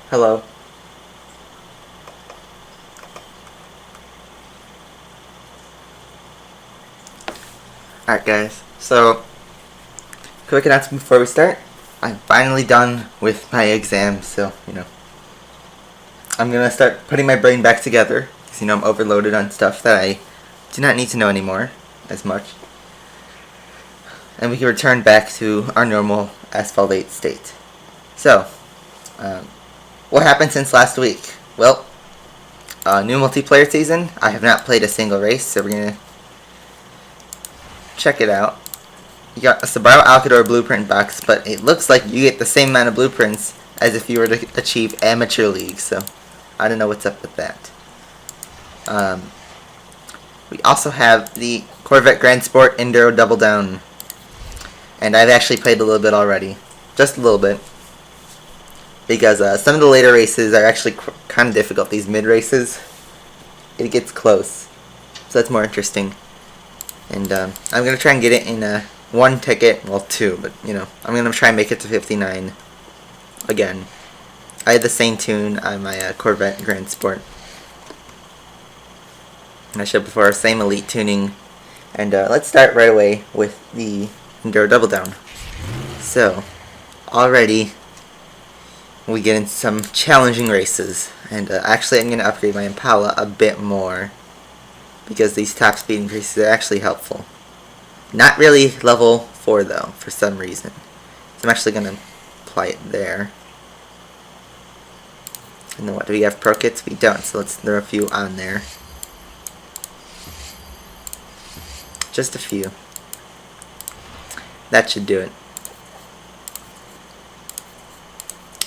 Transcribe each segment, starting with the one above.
Hello. Alright guys, so quick announcement before we start. I'm finally done with my exams, so, I'm gonna start putting my brain back together, because, I'm overloaded on stuff that I do not need to know anymore, as much. And we can return back to our normal Asphalt 8 state. So, what happened since last week? Well, new multiplayer season. I have not played a single race, so we're gonna check it out. You got a Subaru Alcador blueprint box, but it looks like you get the same amount of blueprints as if you were to achieve amateur league, so I don't know what's up with that. We also have the Corvette Grand Sport Enduro Double Down, and I've actually played a little bit already, just a little bit, because some of the later races are actually kind of difficult. These mid races, it gets close, so that's more interesting. And I'm gonna try and get it in one ticket, well two, but I'm gonna try and make it to 59 again. I had the same tune on my Corvette Grand Sport, and I showed before, same elite tuning. And let's start right away with the Enduro Double Down. So already we get into some challenging races, and actually I'm gonna upgrade my Impala a bit more, because these top speed increases are actually helpful. Not really level 4 though, for some reason. So I'm actually going to apply it there. And then what, do we have pro kits? We don't, so let's throw a few on there. Just a few. That should do it.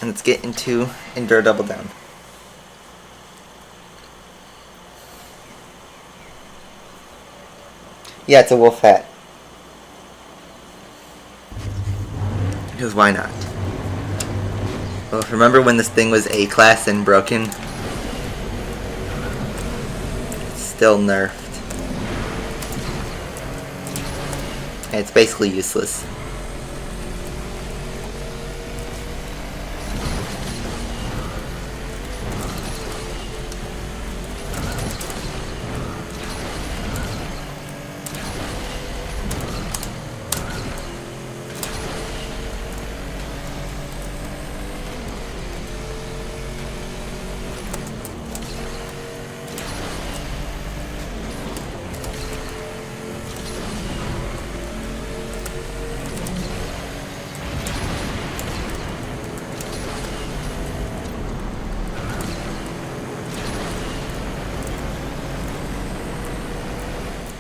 And let's get into Enduro Double Down. Yeah, it's a wolf hat. Because why not? Well, remember when this thing was A-class and broken? It's still nerfed. And it's basically useless.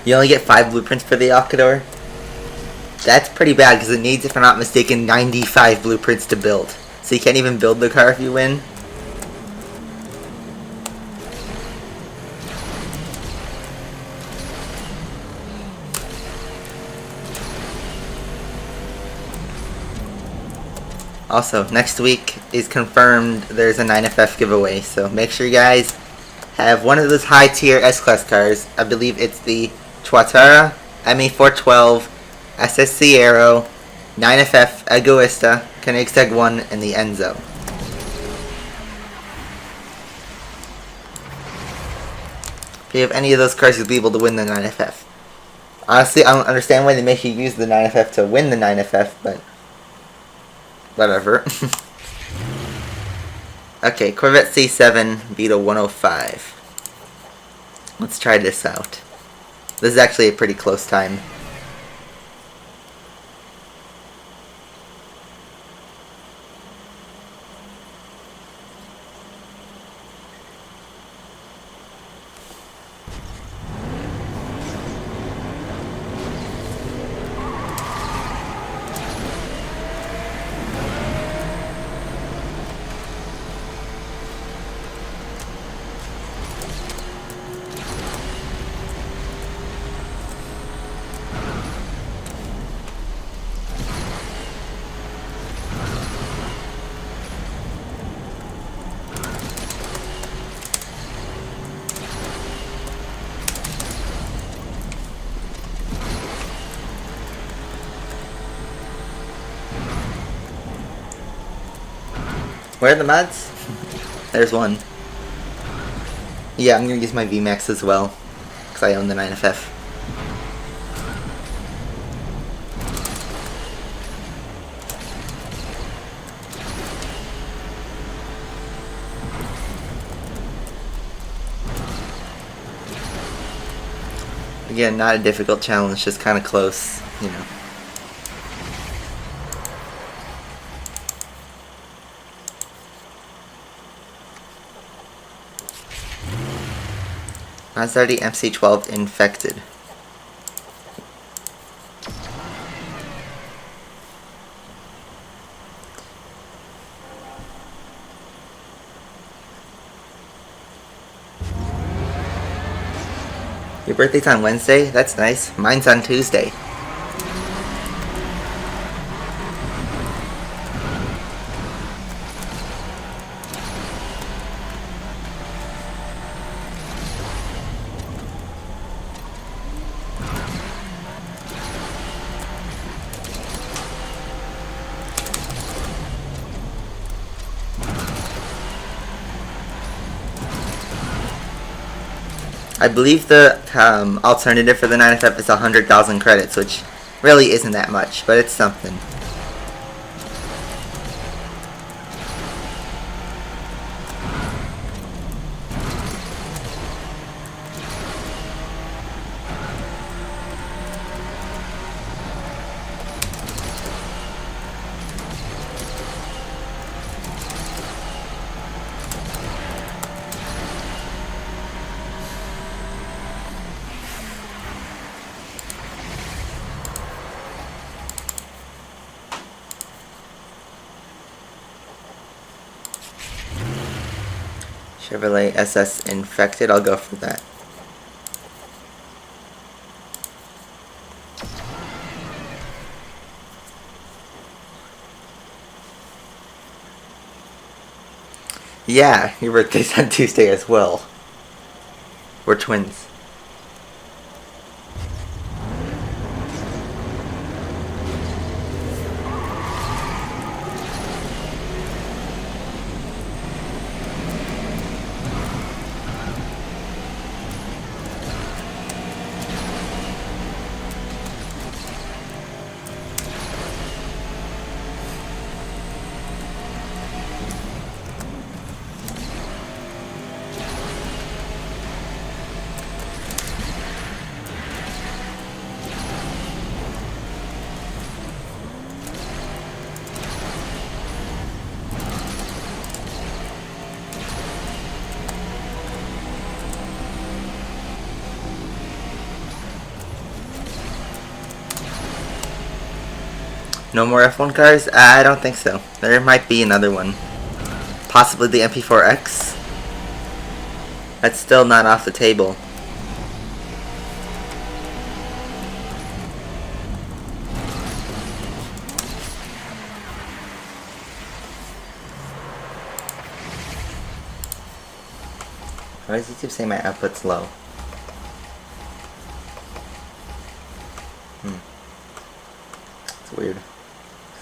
You only get 5 blueprints for the Alcador? That's pretty bad, because it needs, if I'm not mistaken, 95 blueprints to build. So you can't even build the car if you win? Also, next week is confirmed there's a 9FF giveaway, so make sure you guys have one of those high tier S-Class cars. I believe it's the Tuatara ME412 SSC Aero 9FF Egoista Koenigsegg 1 and the Enzo. If you have any of those cars, you'll be able to win the 9FF. Honestly, I don't understand why they make you use the 9FF to win the 9FF, but whatever. Okay, Corvette C7 Vito 105. Let's try this out. This is actually a pretty close time. Where are the mods? There's one. Yeah, I'm gonna use my VMAX as well, because I own the 9FF. Again, not a difficult challenge, just kind of close, you know. Maserati MC12 infected. Your birthday's on Wednesday? That's nice. Mine's on Tuesday. I believe the alternative for the 9FF is 100,000 credits, which really isn't that much, but it's something. Chevrolet SS infected, I'll go for that. Yeah, your birthday's on Tuesday as well. We're twins. No more F1 cars? I don't think so. There might be another one. Possibly the MP4X? That's still not off the table. Why does YouTube say my output's low? It's weird.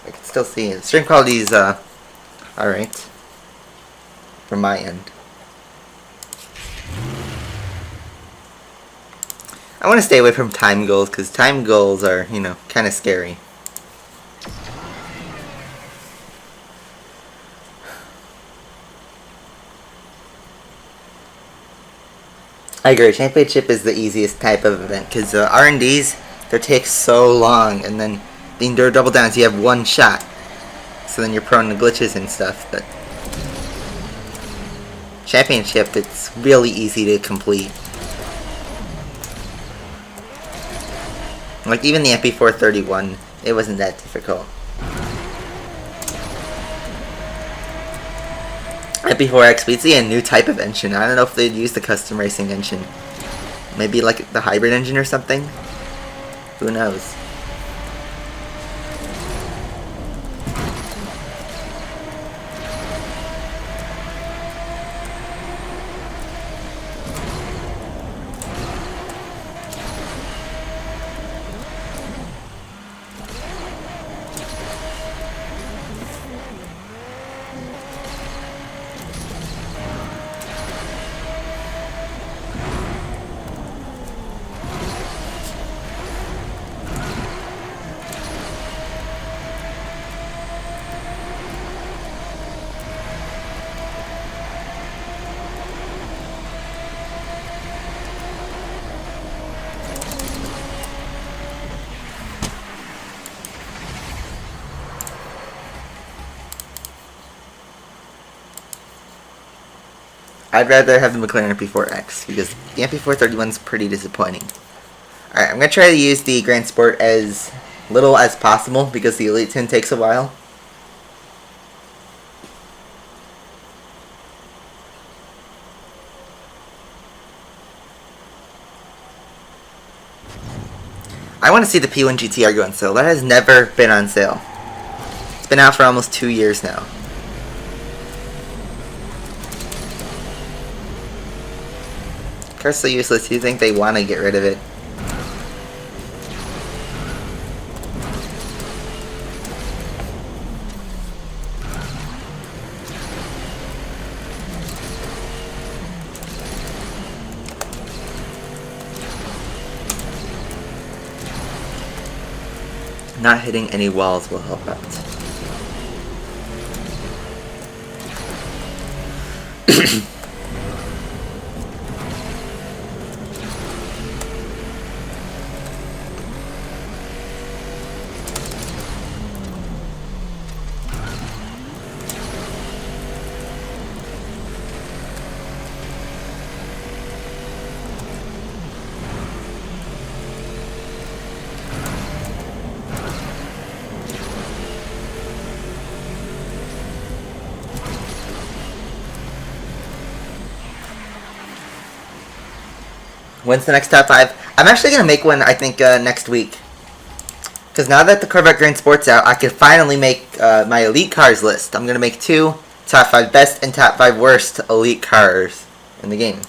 I can still see it. Stream quality is alright. From my end. I want to stay away from time goals because time goals are, you know, kind of scary. I agree. Championship is the easiest type of event because R&Ds, they take so long, and then the Enduro Double Downs, you have one shot. So then you're prone to glitches and stuff, but Championship, it's really easy to complete. Like even the MP431, it wasn't that difficult. MP4X, we'd see a new type of engine. I don't know if they'd use the custom racing engine. Maybe like the hybrid engine or something? Who knows? I'd rather have the McLaren MP4X because the MP431 is pretty disappointing. Alright, I'm going to try to use the Grand Sport as little as possible because the Elite Tune takes a while. I want to see the P1 GTR go on sale. That has never been on sale. It's been out for almost 2 years now. Car's so useless, you think they want to get rid of it. Not hitting any walls will help out. When's the next top 5? I'm actually going to make one, I think, next week. Because now that the Corvette Grand Sport's out, I can finally make my Elite Cars list. I'm going to make 2 top 5 best and top 5 worst Elite Cars in the game.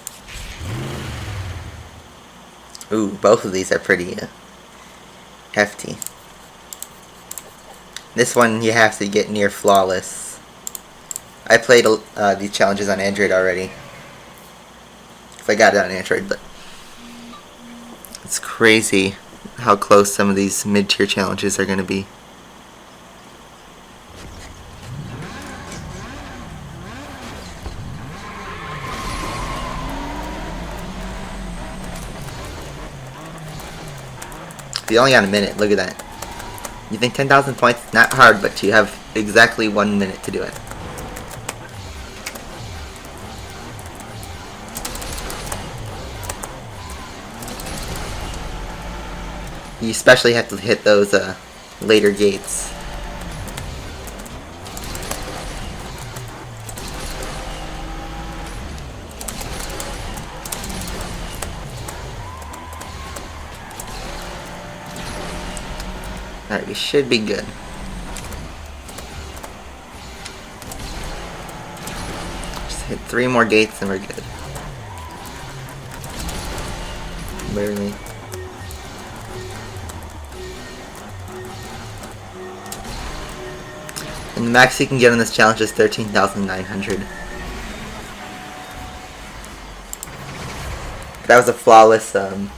Ooh, both of these are pretty hefty. This one you have to get near flawless. I played these challenges on Android already. Because I got it on Android, but it's crazy how close some of these mid-tier challenges are going to be. You're only on a minute, look at that. You think 10,000 points? Not hard, but you have exactly 1 minute to do it. You especially have to hit those later gates. Alright, we should be good. Just hit 3 more gates and we're good. Barely. And the max you can get on this challenge is 13,900. That was a flawless I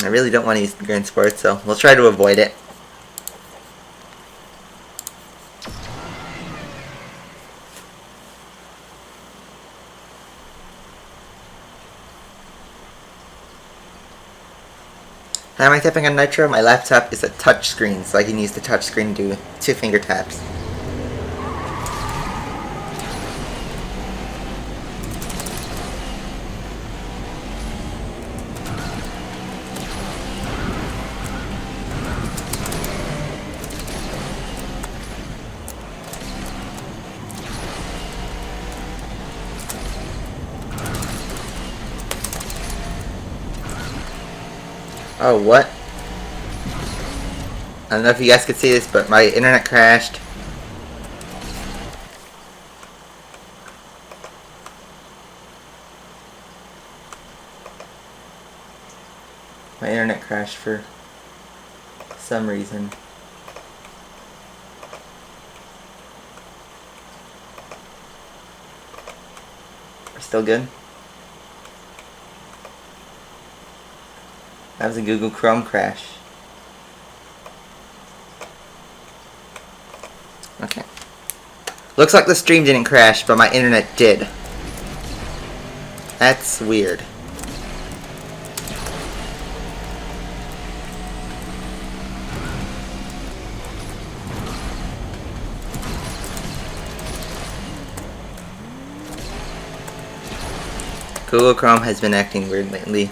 really don't want to use the Grand Sport, so we'll try to avoid it. How am I tapping on Nitro? My laptop is a touch screen, so I can use the touch screen to do 2 finger taps. Oh, what? I don't know if you guys could see this, but my internet crashed. My internet crashed for some reason. We're still good? That was a Google Chrome crash. Okay. Looks like the stream didn't crash, but my internet did. That's weird. Google Chrome has been acting weird lately.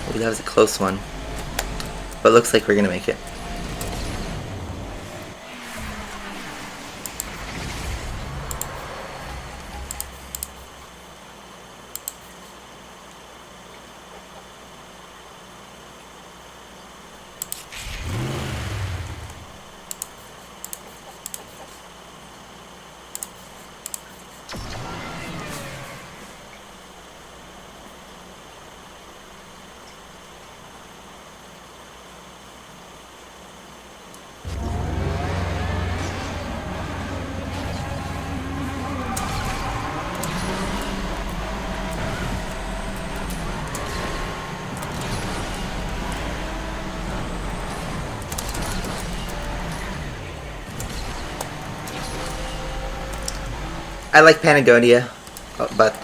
Ooh, that was a close one. But it looks like we're gonna make it. I like Patagonia, but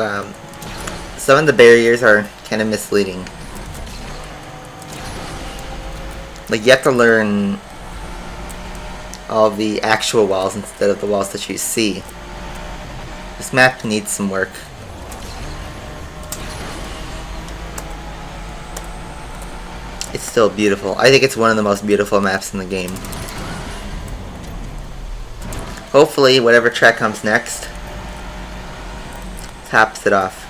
some of the barriers are kind of misleading. Like, you have to learn all the actual walls instead of the walls that you see. This map needs some work. It's still beautiful. I think it's one of the most beautiful maps in the game. Hopefully, whatever track comes next tops it off.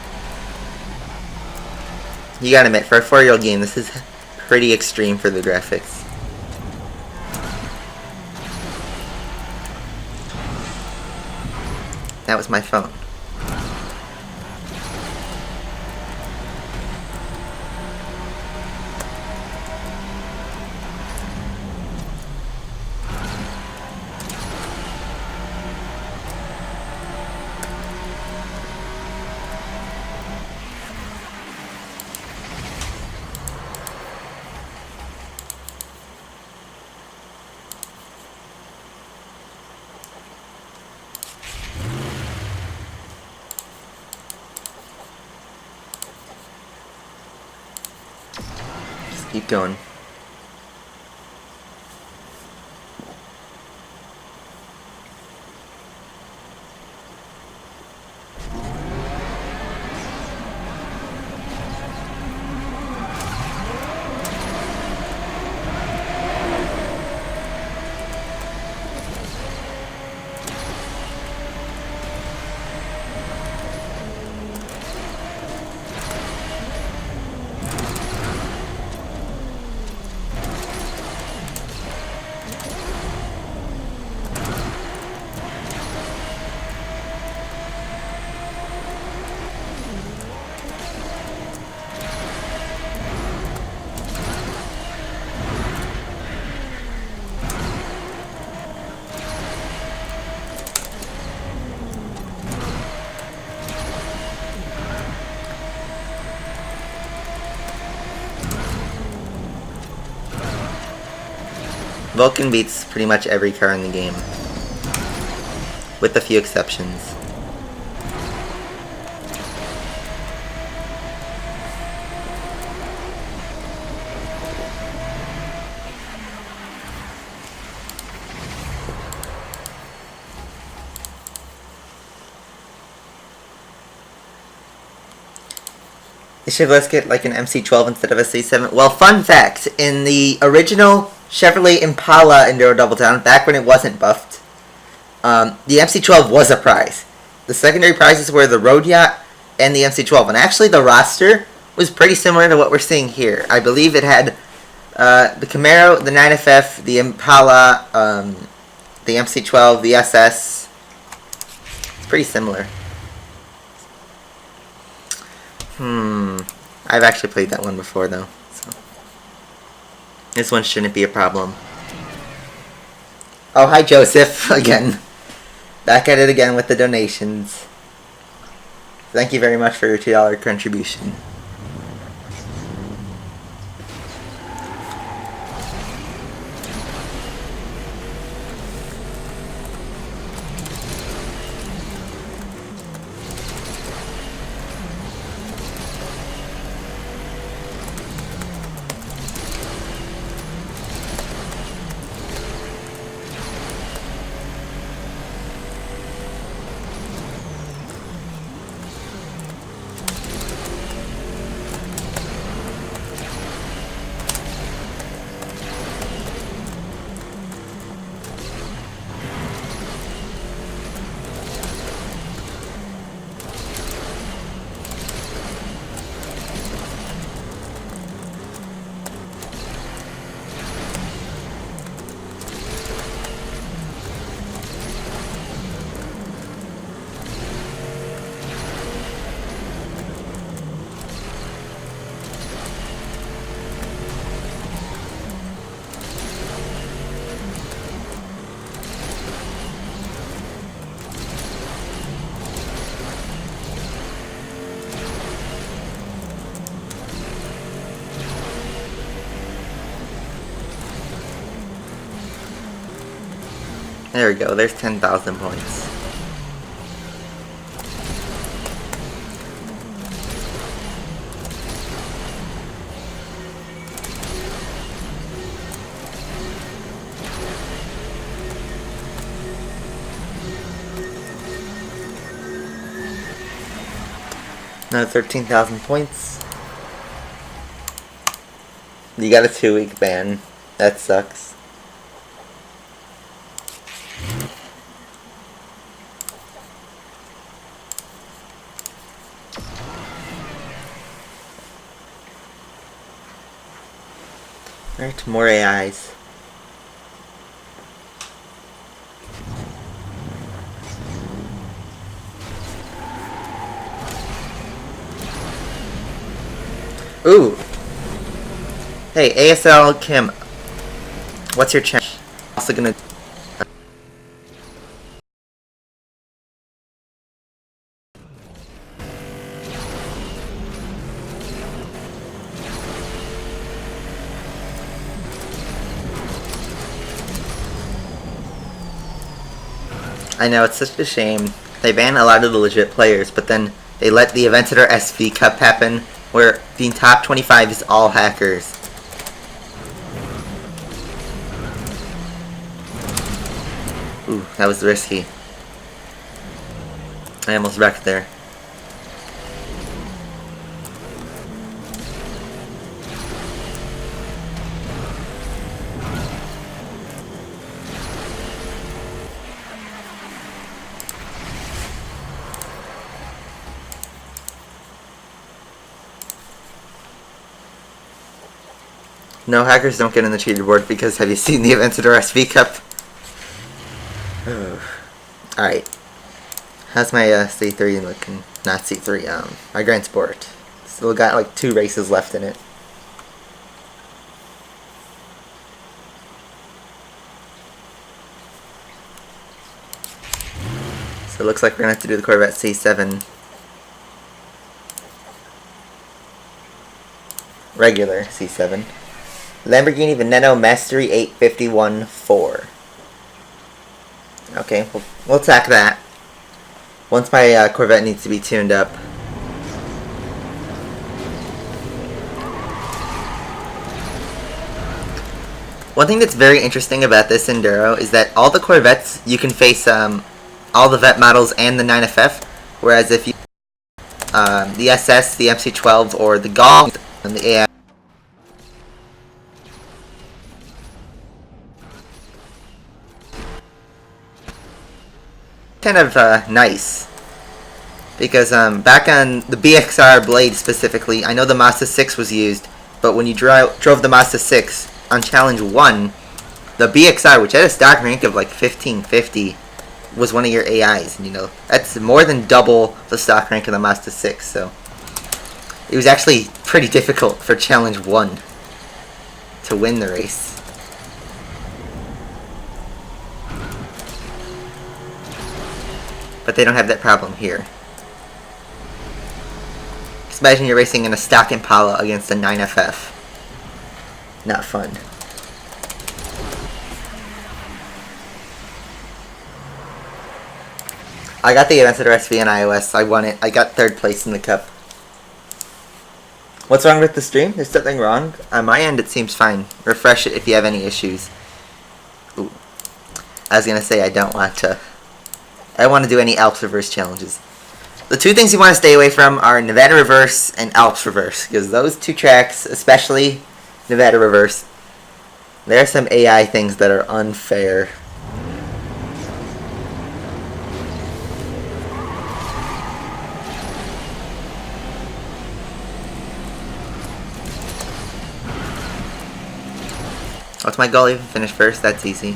You gotta admit, for a 4-year-old game, this is pretty extreme for the graphics. That was my phone. Keep going. Vulcan beats pretty much every car in the game, with a few exceptions. They should let's get like an MC12 instead of a C7. Well, fun fact, in the original Chevrolet Impala Enduro Double Down, back when it wasn't buffed, the MC12 was a prize. The secondary prizes were the Road Yacht and the MC12. And actually the roster was pretty similar to what we're seeing here. I believe it had the Camaro, the 9FF, the Impala, the MC12, the SS. It's pretty similar. I've actually played that one before though, so this one shouldn't be a problem. Oh, hi Joseph, again. Back at it again with the donations. Thank you very much for your $2 contribution. There we go, there's 10,000 points. Another 13,000 points. You got a 2-week ban. That sucks. Alright, more AIs. Ooh! Hey, ASL Kim, what's your challenge? Also gonna... I know, it's such a shame. They ban a lot of the legit players, but then they let the Aventador SV Cup happen, where the top 25 is all hackers. Ooh, that was risky. I almost wrecked there. No, hackers don't get in the cheater board because have you seen the Aventador SV Cup? Alright. How's my C3 looking? Not C3, my Grand Sport. Still got like 2 races left in it. So it looks like we're gonna have to do the Corvette C7. Regular C7. Lamborghini Veneno Mastery 851-4. Okay, we'll attack that. Once my Corvette needs to be tuned up. One thing that's very interesting about this Enduro is that all the Corvettes, you can face all the Vet models and the 9FF, whereas if you the SS, the MC12, or the Golf, and the AI, kind of nice, because back on the BXR blade specifically, I know the Mazda 6 was used, but when you drove the Mazda 6 on Challenge 1, the BXR, which had a stock rank of like 1550, was one of your AIs, and you know, that's more than double the stock rank of the Mazda 6, so it was actually pretty difficult for Challenge 1 to win the race. But they don't have that problem here. Just imagine you're racing in a stock Impala against a 9FF. Not fun. I got the Aventador SV on iOS. I won it. I got 3rd place in the cup. What's wrong with the stream? There's something wrong? On my end, it seems fine. Refresh it if you have any issues. Ooh. I was gonna say I don't want to do any Alps Reverse challenges. The 2 things you want to stay away from are Nevada Reverse and Alps Reverse, because those 2 tracks, especially Nevada Reverse, there are some AI things that are unfair. What's my goal? Even finish first? That's easy.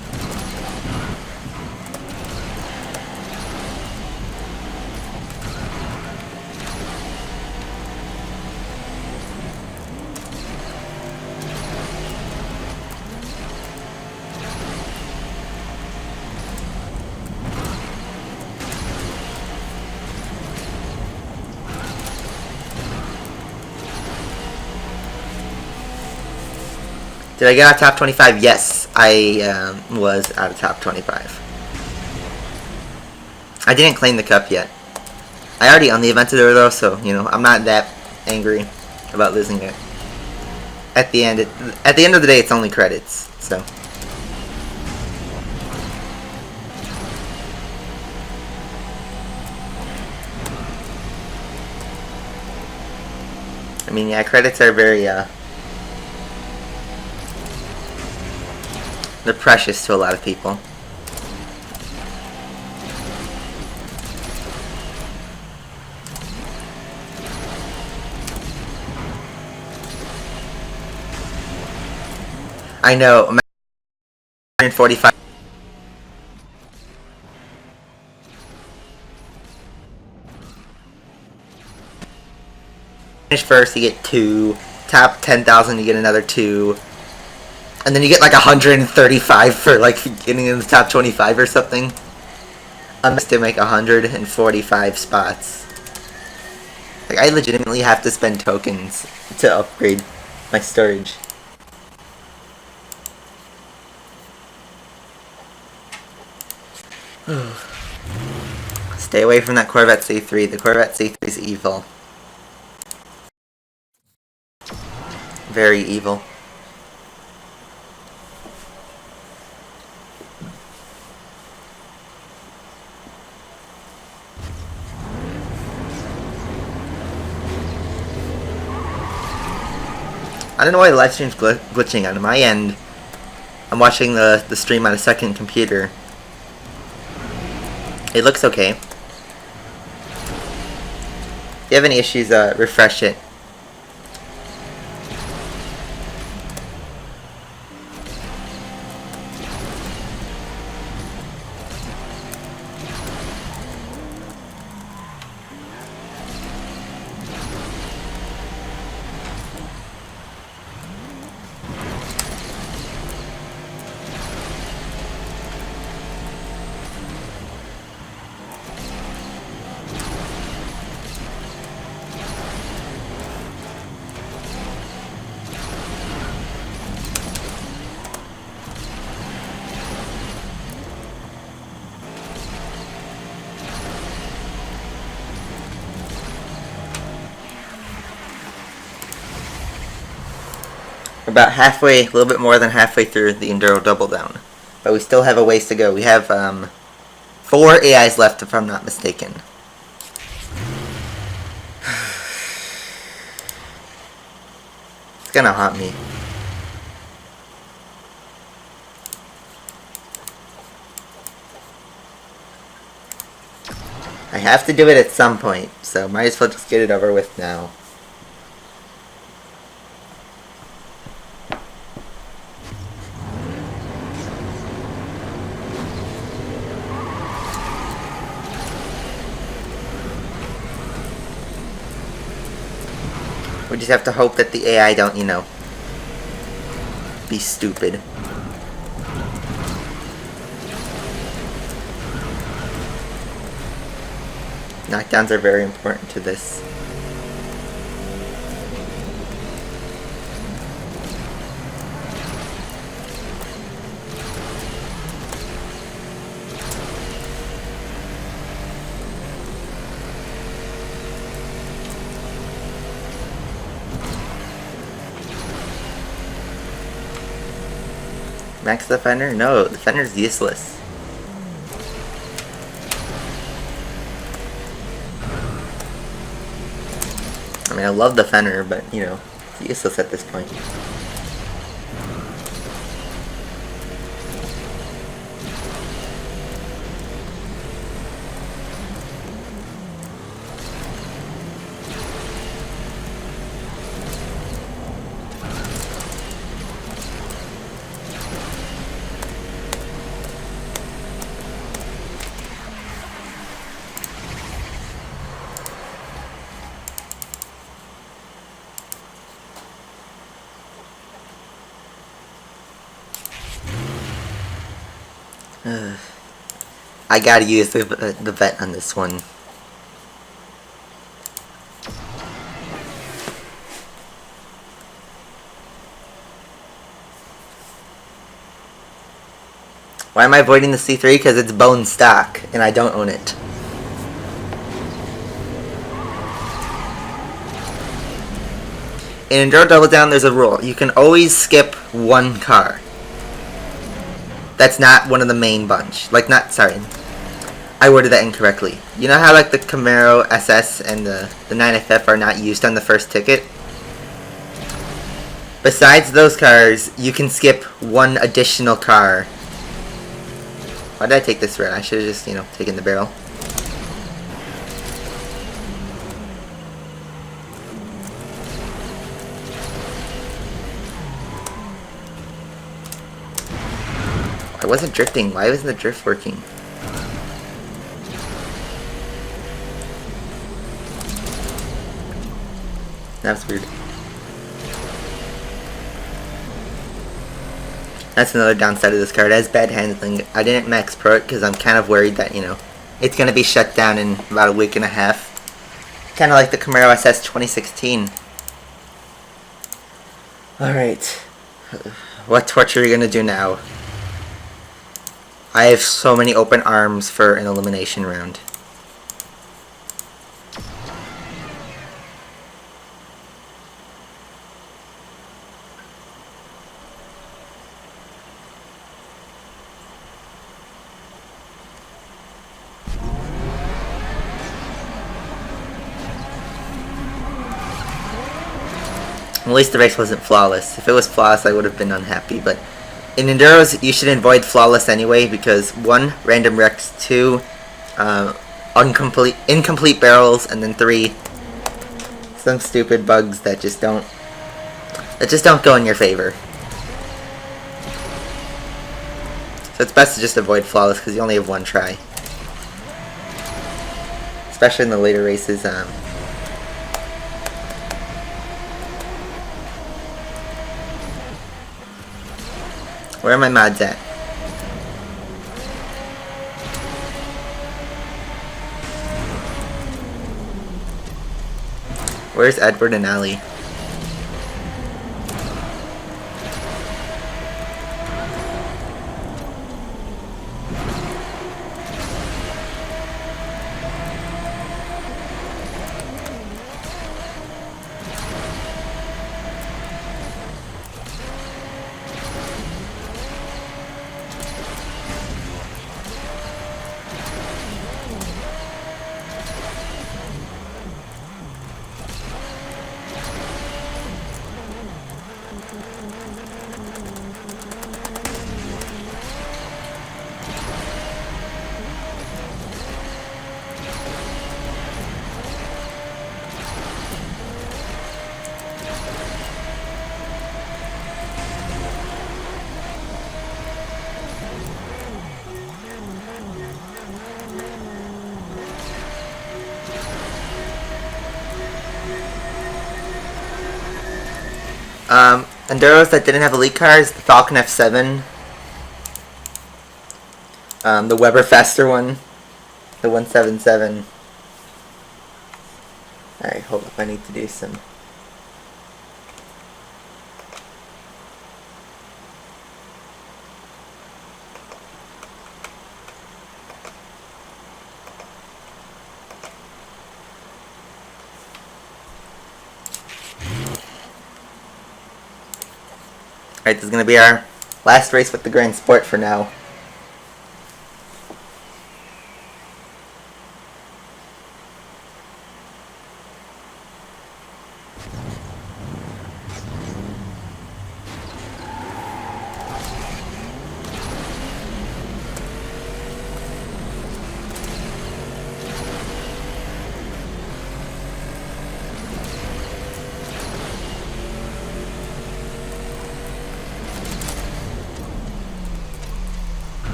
Did I get out of top 25? Yes, I was out of top 25. I didn't claim the cup yet. I already own the Aventador though, so you know I'm not that angry about losing it. At the end of the day, it's only credits. So. I mean, yeah, credits are very they're precious to a lot of people. I know, 145. Finish first, you get 2. Top 10,000, you get another 2. And then you get like 135 for like getting in the top 25 or something. I'm to make 145 spots. Like, I legitimately have to spend tokens to upgrade my storage. Stay away from that Corvette C3. The Corvette C3 is evil. Very evil. I don't know why the live stream's glitching on my end. I'm watching the stream on a second computer. It looks okay. If you have any issues, refresh it. We're about halfway, a little bit more than halfway through the Enduro Double Down. But we still have a ways to go. We have 4 AIs left, if I'm not mistaken. It's gonna haunt me. I have to do it at some point, so might as well just get it over with now. We just have to hope that the AI don't, you know, be stupid. Knockdowns are very important to this. Max the fender? No, the fender's useless. I mean, I love the fender, but, you know, it's useless at this point. I gotta use the vet on this one. Why am I avoiding the C3? Because it's bone stock, and I don't own it. in Enduro Double Down, there's a rule. You can always skip one car. That's not one of the main bunch. Like, not, sorry. I worded that incorrectly. You know how, like, the Camaro SS and the 9FF are not used on the first ticket? Besides those cars, you can skip one additional car. Why did I take this route? I should have just, you know, taken the barrel. I wasn't drifting. Why wasn't the drift working? That's weird. That's another downside of this car. It has bad handling. I didn't max pro it because I'm kind of worried that, you know, it's going to be shut down in about a week and a half. Kind of like the Camaro SS 2016. Alright. What torture are you going to do now? I have so many open arms for an elimination round. At least the race wasn't flawless. If it was flawless, I would have been unhappy, but in Enduros, you should avoid flawless anyway, because 1, random wrecks, 2, incomplete barrels, and then 3, some stupid bugs that just don't go in your favor. So it's best to just avoid flawless, because you only have 1 try. Especially in the later races. Where are my mods at? Where's Edward and Allie? Enduros that didn't have elite cars, the Falcon F7, the Weber Faster one, the 177. Alright, hold up, I need to do some. Alright, this is going to be our last race with the Grand Sport for now.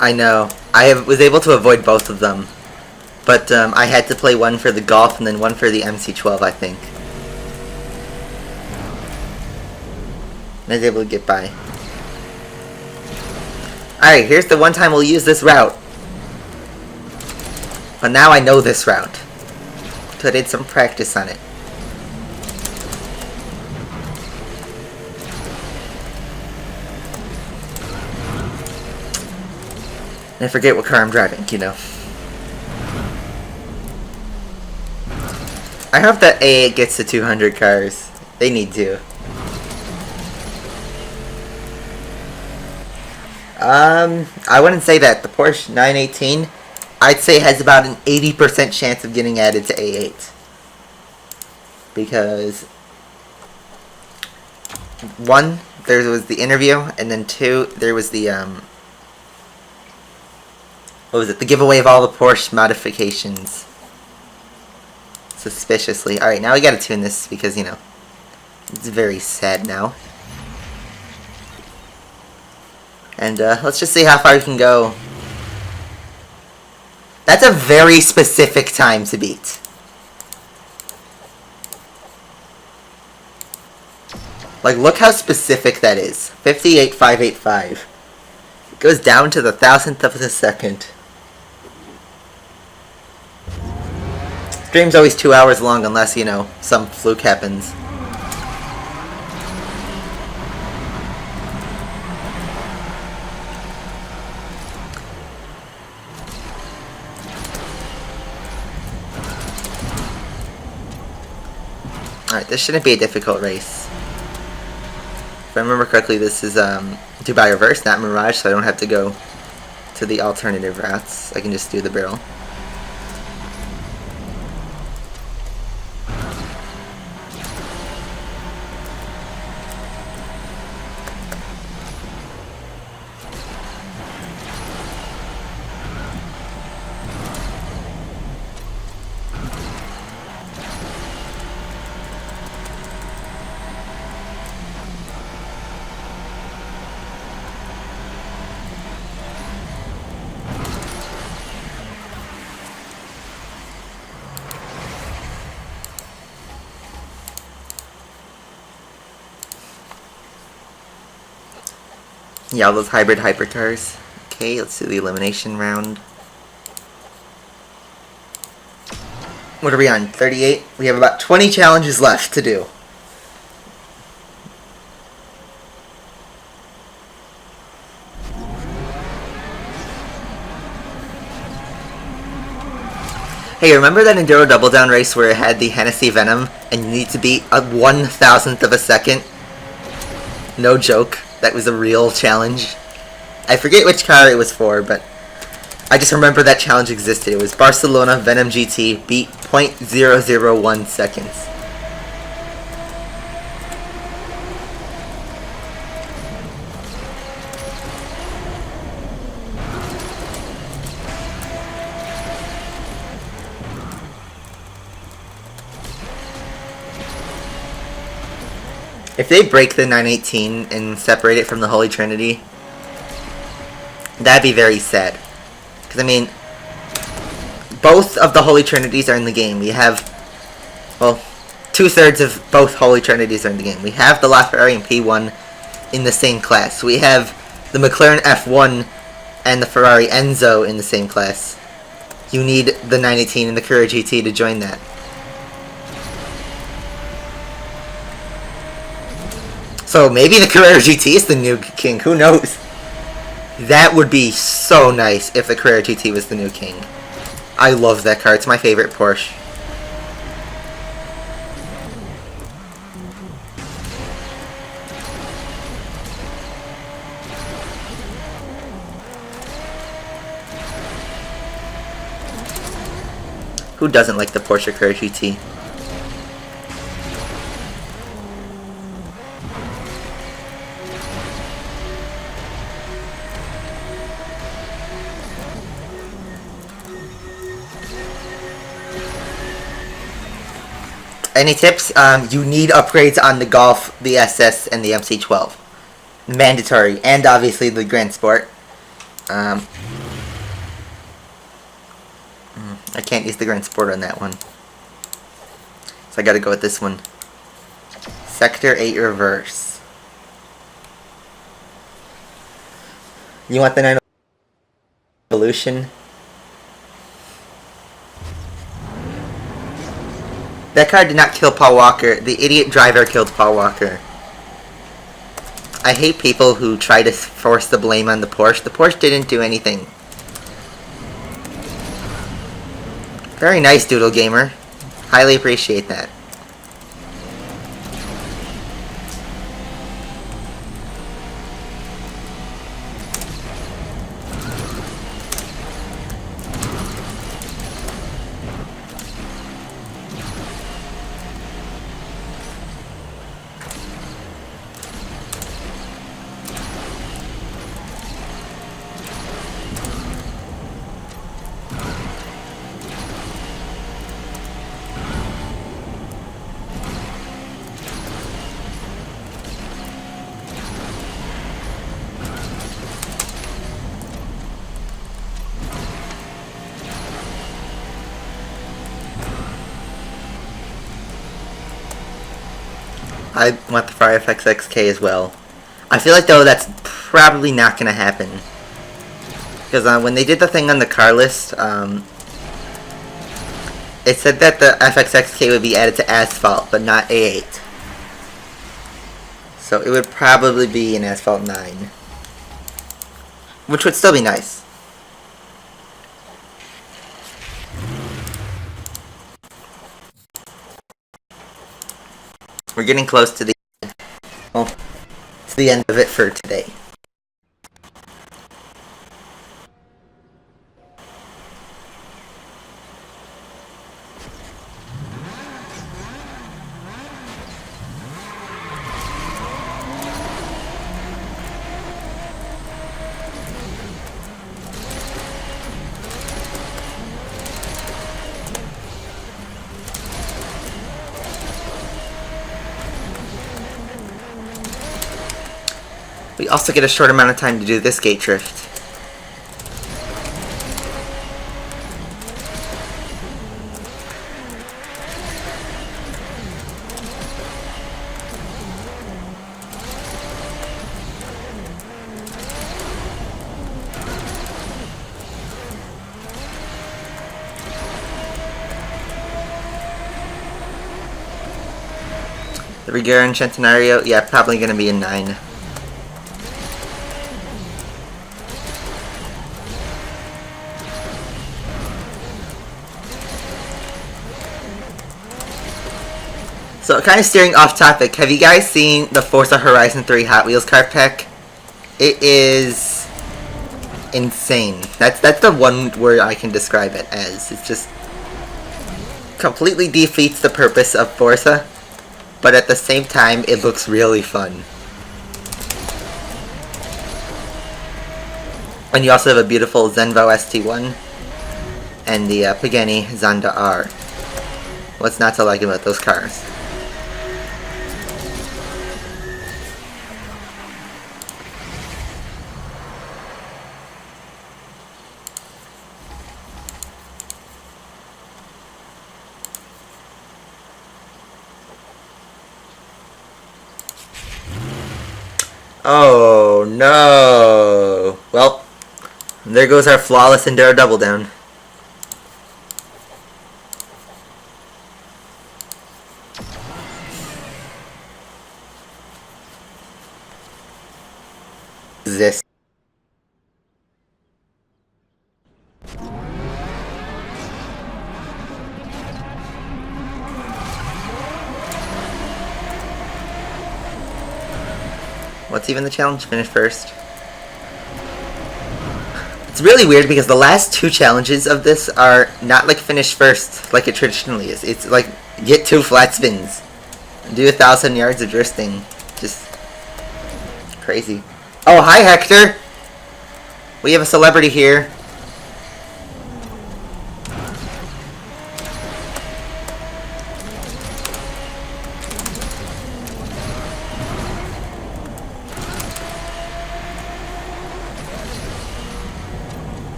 I know. Was able to avoid both of them. But I had to play one for the Golf and then one for the MC12, I think. And I was able to get by. Alright, here's the one time we'll use this route. But now I know this route. So I did some practice on it. And I forget what car I'm driving, you know. hope that A8 gets to 200 cars. They need to. I wouldn't say that. The Porsche 918, I'd say has about an 80% chance of getting added to A8. Because, one, there was the interview, and then two, there was the, what was it? The giveaway of all the Porsche modifications. Suspiciously. Alright, now we gotta tune this because, you know, it's very sad now. And let's just see how far we can go. That's a very specific time to beat. Like, look how specific that is. 58,585. It goes down to the thousandth of a second. Stream's always 2 hours long unless, you know, some fluke happens. Alright, this shouldn't be a difficult race. If I remember correctly, this is Dubai Reverse, not Mirage, so I don't have to go to the alternative routes. I can just do the barrel. Yeah, all those hybrid hypercars. Okay, let's do the elimination round. What are we on? 38? We have about 20 challenges left to do. Hey, remember that Enduro Double Down race where it had the Hennessy Venom and you need to beat a 1,000th of a second? No joke. That was a real challenge. I forget which car it was for, but I just remember that challenge existed. It was Barcelona Venom GT beat 0.001 seconds. If they break the 918 and separate it from the Holy Trinity, that'd be very sad. Because, I mean, both of the Holy Trinities are in the game. We have, well, 2/3 of both Holy Trinities are in the game. We have the LaFerrari and P1 in the same class. We have the McLaren F1 and the Ferrari Enzo in the same class. You need the 918 and the Carrera GT to join that. So maybe the Carrera GT is the new king, who knows? That would be so nice if the Carrera GT was the new king. I love that car, it's my favorite Porsche. Who doesn't like the Porsche Carrera GT? Any tips? You need upgrades on the Golf, the SS, and the MC12. Mandatory. And obviously the Grand Sport. I can't use the Grand Sport on that one. So I gotta go with this one. Sector 8 Reverse. You want the 9 Evolution? That car did not kill Paul Walker. The idiot driver killed Paul Walker. I hate people who try to force the blame on the Porsche. The Porsche didn't do anything. Very nice, Doodle Gamer. Highly appreciate that. I want the FireFX XK as well. I feel like, though, that's probably not going to happen. Because when they did the thing on the car list, it said that the FXXK would be added to Asphalt, but not A8. So it would probably be an Asphalt 9. Which would still be nice. We're getting close to the end of it for today. We also get a short amount of time to do this gate drift. The Rigor and Centenario, yeah, probably gonna be a 9. So, kind of steering off topic, have you guys seen the Forza Horizon 3 Hot Wheels car pack? It is insane. That's the one word I can describe it as. It just completely defeats the purpose of Forza, but at the same time, it looks really fun. And you also have a beautiful Zenvo ST1 and the Pagani Zonda R. What's not to like about those cars? Oh no! Well, there goes our flawless Enduro double down. This. What's even the challenge? Finish first. It's really weird because the last 2 challenges of this are not like finish first like it traditionally is. It's like get 2 flat spins, do 1,000 yards of drifting. Just crazy. Oh, hi Hector! We have a celebrity here.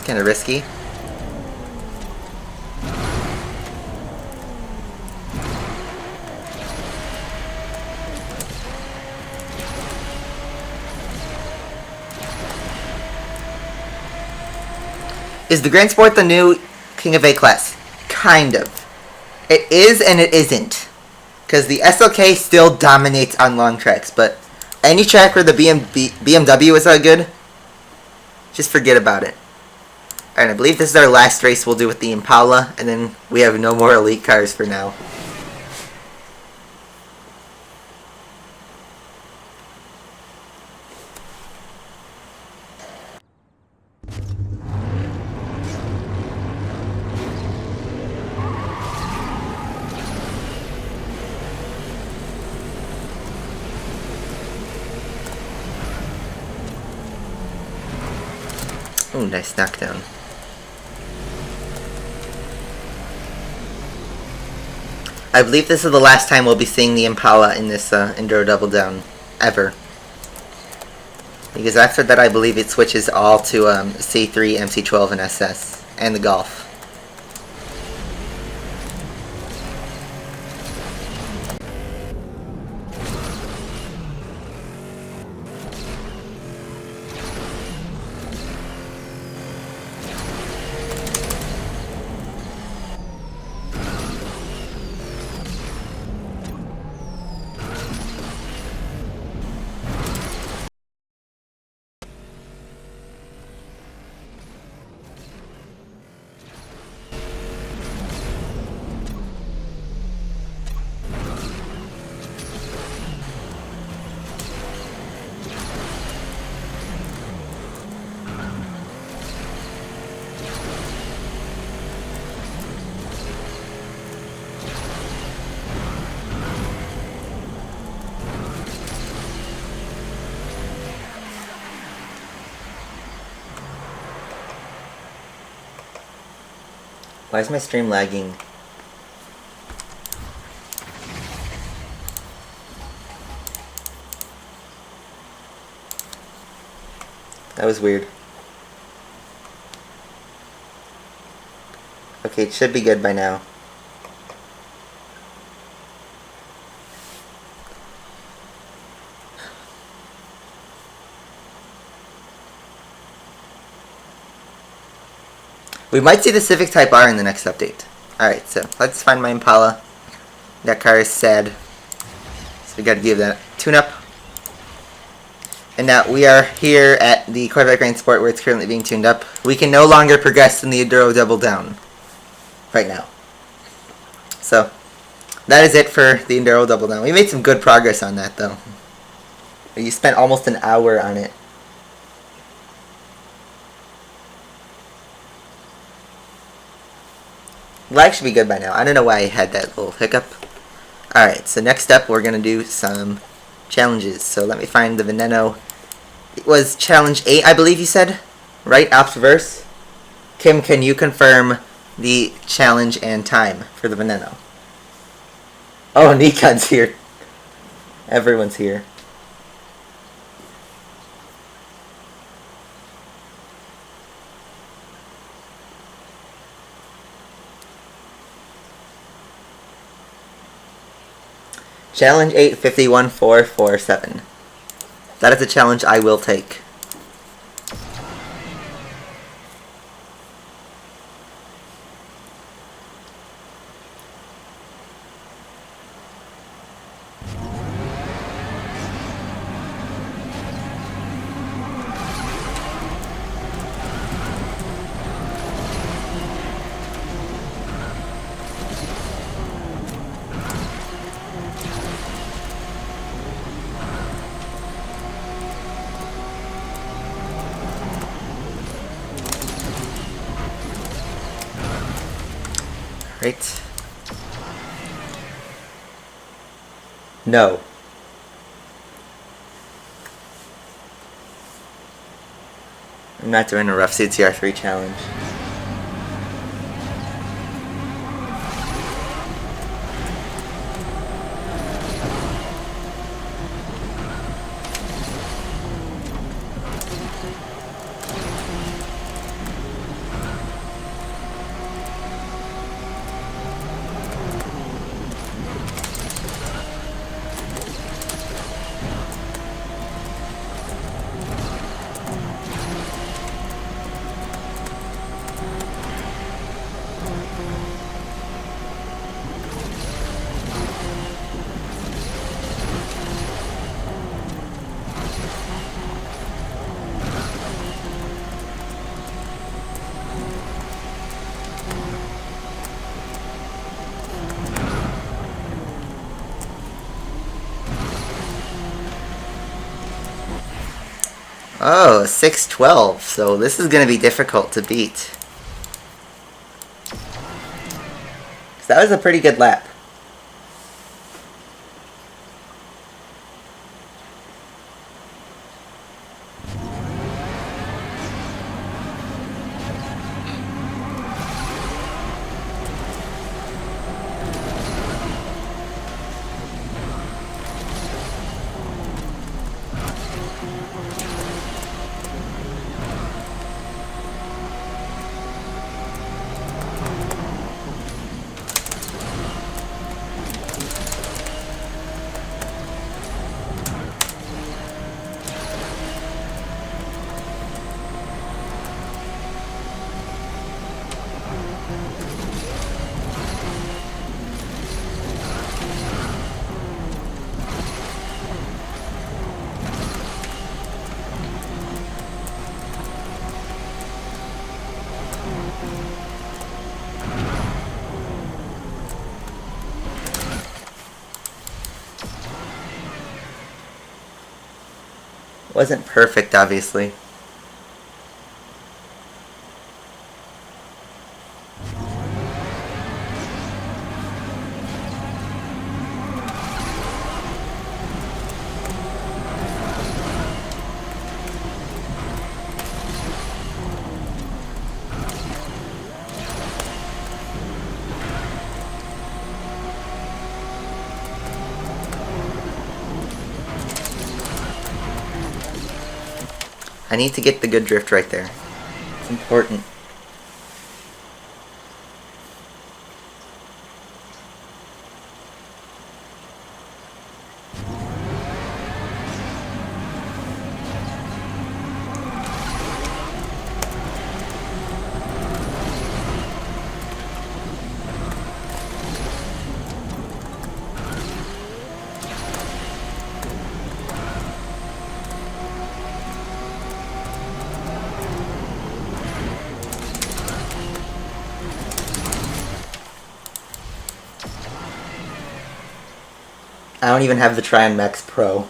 Kind of risky. Is the Grand Sport the new King of A-Class? Kind of. It is and it isn't. Because the SLK still dominates on long tracks, but any track where the BMW is that good, just forget about it. Alright, I believe this is our last race we'll do with the Impala, and then we have no more elite cars for now. Oh, nice knockdown. I believe this is the last time we'll be seeing the Impala in this Enduro Double Down, ever. Because after that I believe it switches all to C3, MC12, and SS, and the Golf. Why is my stream lagging? That was weird. Okay, it should be good by now. We might see the Civic Type R in the next update. Alright, so let's find my Impala. That car is sad. So we gotta give that tune-up. And now we are here at the Corvette Grand Sport where it's currently being tuned up. We can no longer progress in the Enduro Double Down. Right now. So, that is it for the Enduro Double Down. We made some good progress on that though. You spent almost an hour on it. Lag should be good by now. I don't know why I had that little hiccup. Alright, so next up we're going to do some challenges. So let me find the Veneno. It was challenge 8, I believe you said? Right? Ops reverse? Kim, can you confirm the challenge and time for the Veneno? Oh, Nikon's here. Everyone's here. Challenge 8, 51,447. That is a challenge I will take. Right. No. I'm not doing a rough CTR3 challenge. Oh, 612. So this is going to be difficult to beat. That was a pretty good lap. Wasn't perfect, obviously. I need to get the good drift right there. It's important. I don't even have the Trion Max Pro.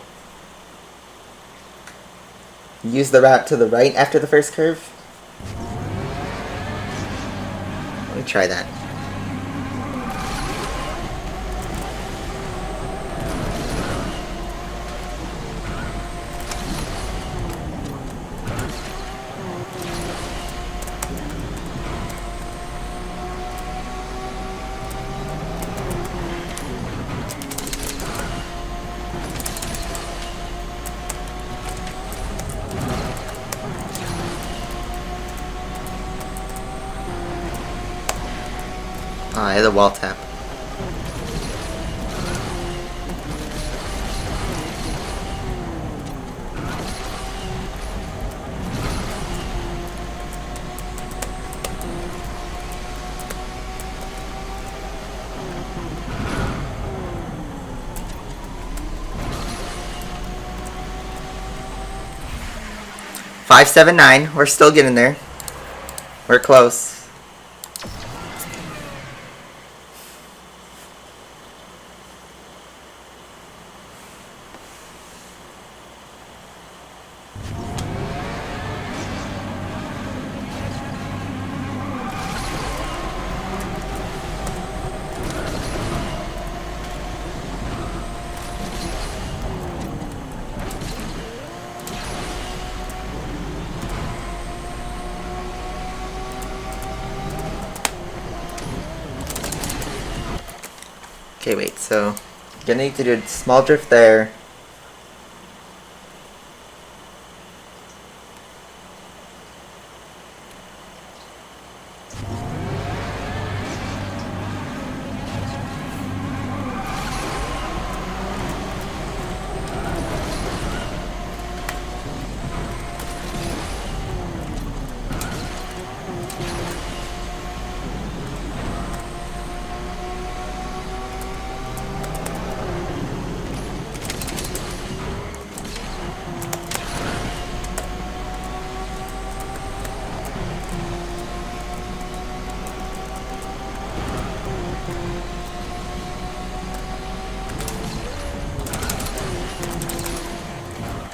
Use the route to the right after the first curve. Let me try that. Oh, I had a wall tap. $579. We're still getting there. We're close. Okay, wait, so gonna need to do a small drift there.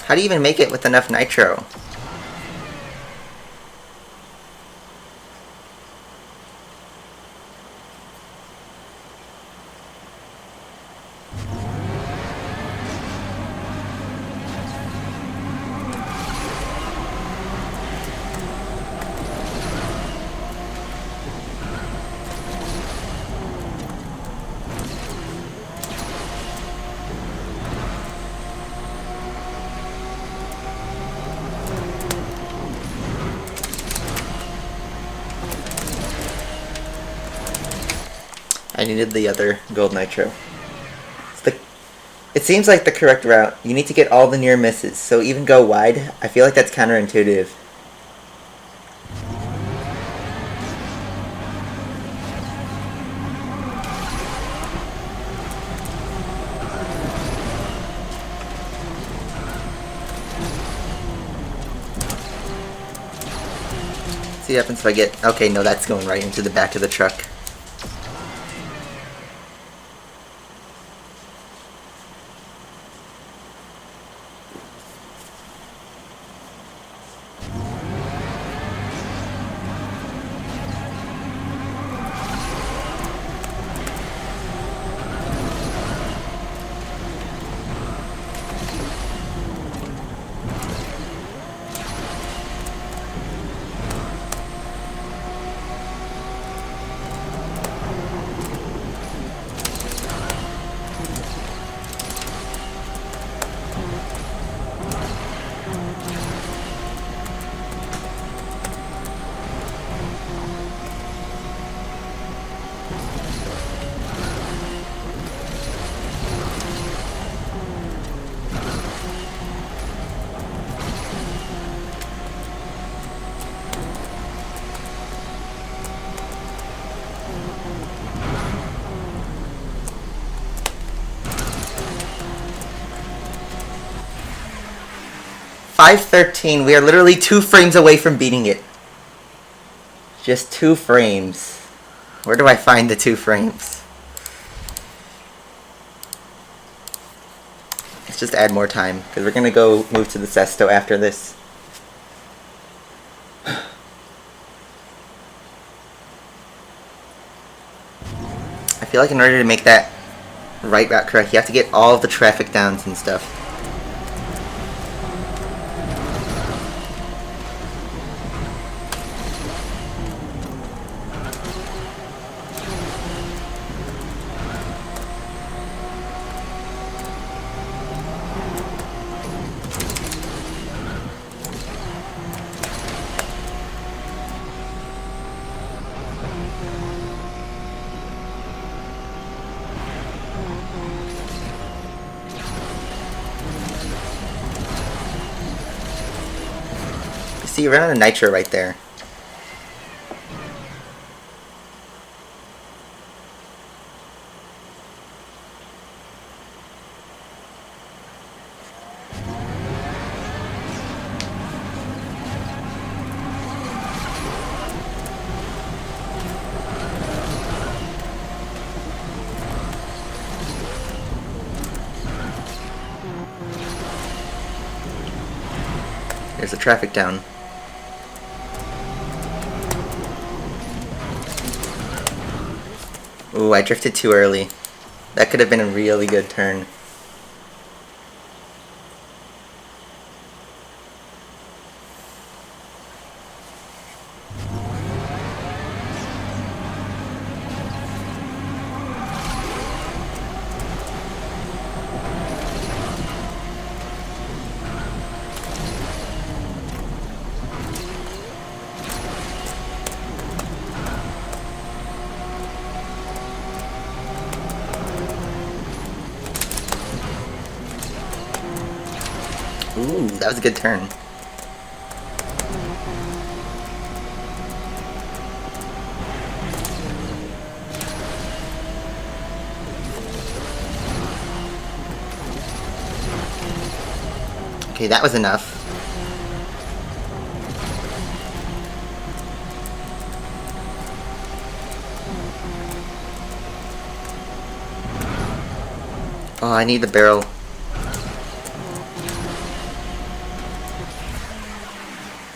How do you even make it with enough nitro? I needed the other gold nitro. It seems like the correct route. You need to get all the near misses, so even go wide. I feel like that's counterintuitive. See what happens if I get... Okay, no, that's going right into the back of the truck. .513. We are literally 2 frames away from beating it. Just 2 frames. Where do I find the 2 frames? Let's just add more time, because we're going to go move to the Sesto after this. I feel like in order to make that right route correct, you have to get all of the traffic downs and stuff. See, you ran out of nitro right there. There's a traffic down. Ooh, I drifted too early. That could have been a really good turn. Ooh, that was a good turn. Okay, that was enough. Oh, I need the barrel.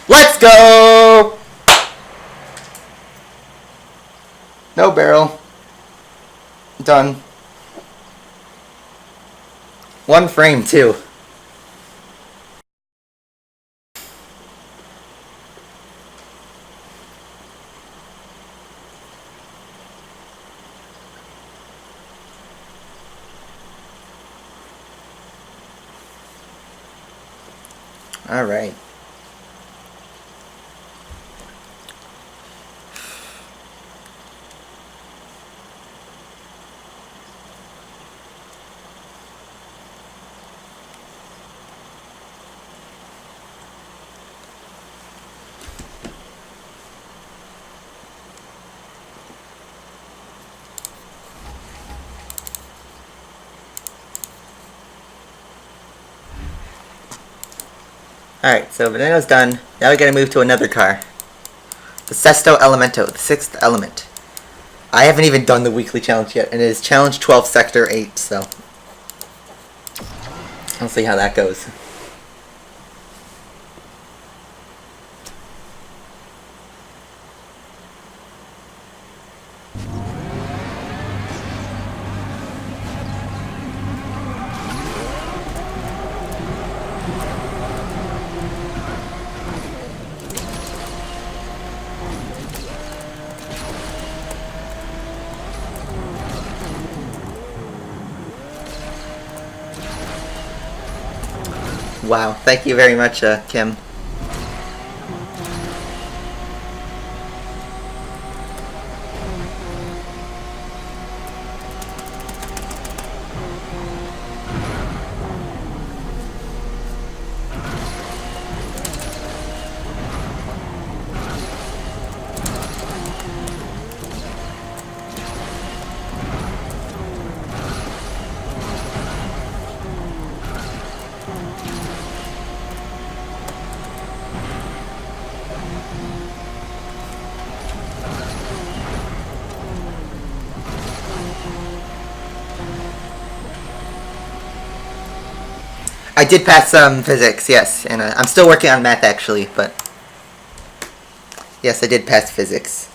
Let's go! No barrel. Done. 1 frame, too. All right. Alright, so Veneno's done. Now we gotta move to another car. The Sesto Elemento, the 6th element. I haven't even done the weekly challenge yet, and it is challenge 12 sector 8, so I'll see how that goes. Wow, thank you very much, Kim. I did pass physics, yes, and I'm still working on math actually, but yes, I did pass physics.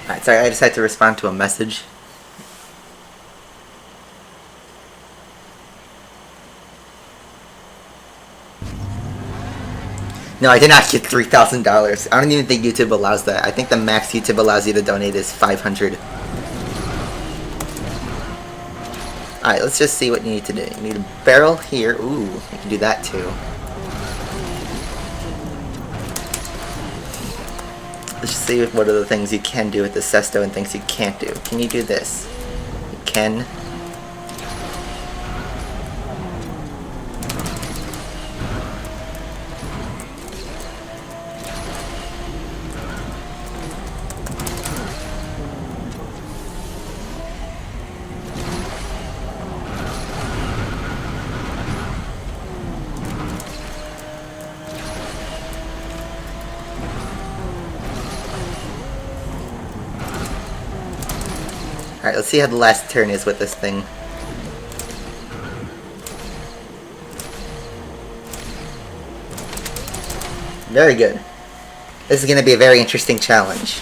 Alright, sorry, I just had to respond to a message. No, I did not get $3,000. I don't even think YouTube allows that. I think the max YouTube allows you to donate is $500. Alright, let's just see what you need to do. You need a barrel here. Ooh, you can do that too. Let's just see what are the things you can do with the Sesto and things you can't do. Can you do this? You can. Alright, let's see how the last turn is with this thing. Very good. This is going to be a very interesting challenge.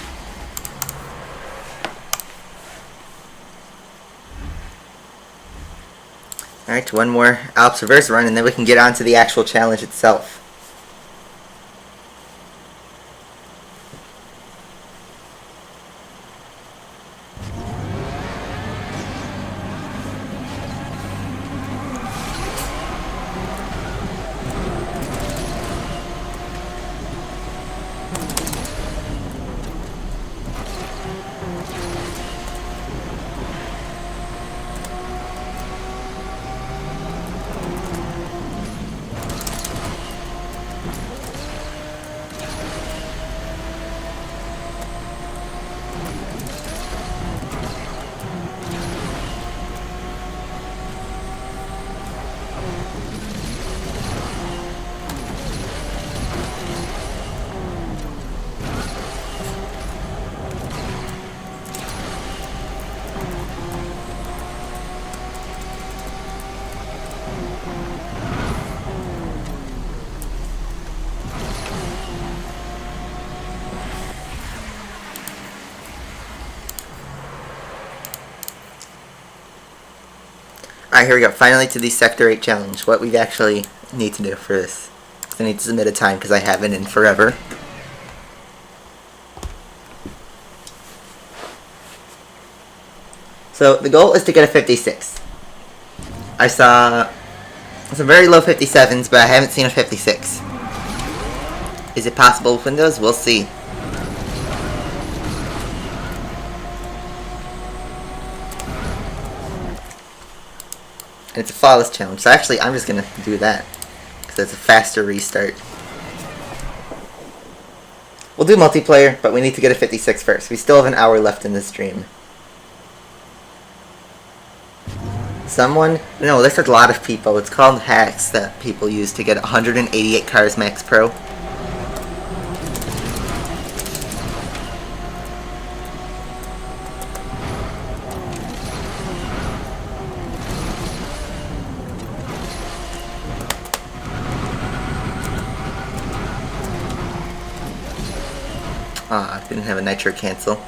Alright, one more Alps reverse run and then we can get on to the actual challenge itself. Alright, here we go. Finally to the Sector 8 challenge. What we actually need to do for this. I need to submit a time because I haven't in forever. So the goal is to get a 56. I saw Some very low 57s, but I haven't seen a 56. Is it possible with Windows? We'll see. And it's a flawless challenge, so actually I'm just gonna do that. Because it's a faster restart. We'll do multiplayer, but we need to get a 56 first. We still have an hour left in this stream. Someone... No, there's a lot of people. It's called hacks that people use to get 188 cars Max Pro. Ah, I didn't have a nitro cancel.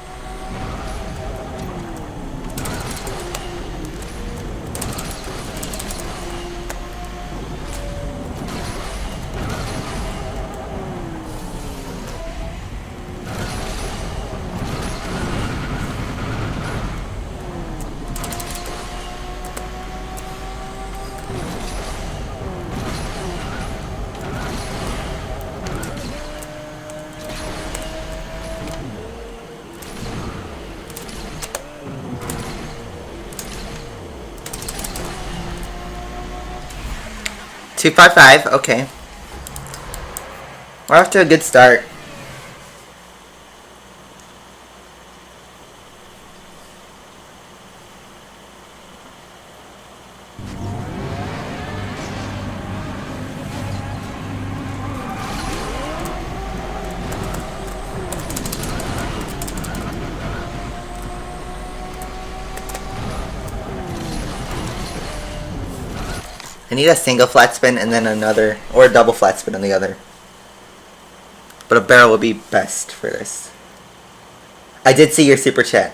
$255, okay. We're off to a good start. I need a single flat spin and then another, or a double flat spin on the other. But a barrel would be best for this. I did see your super chat.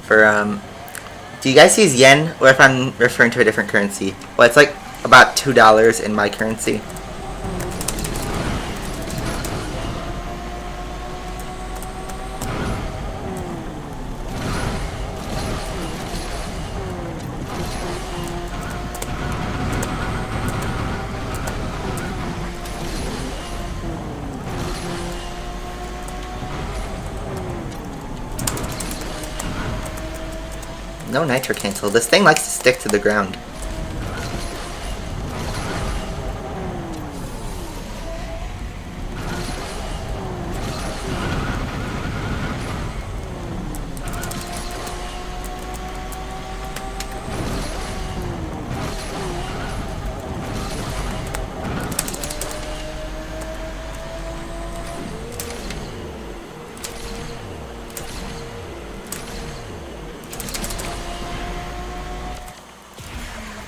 For, do you guys use yen, or if I'm referring to a different currency? Well, it's like about $2 in my currency. No nitro cancel. This thing likes to stick to the ground.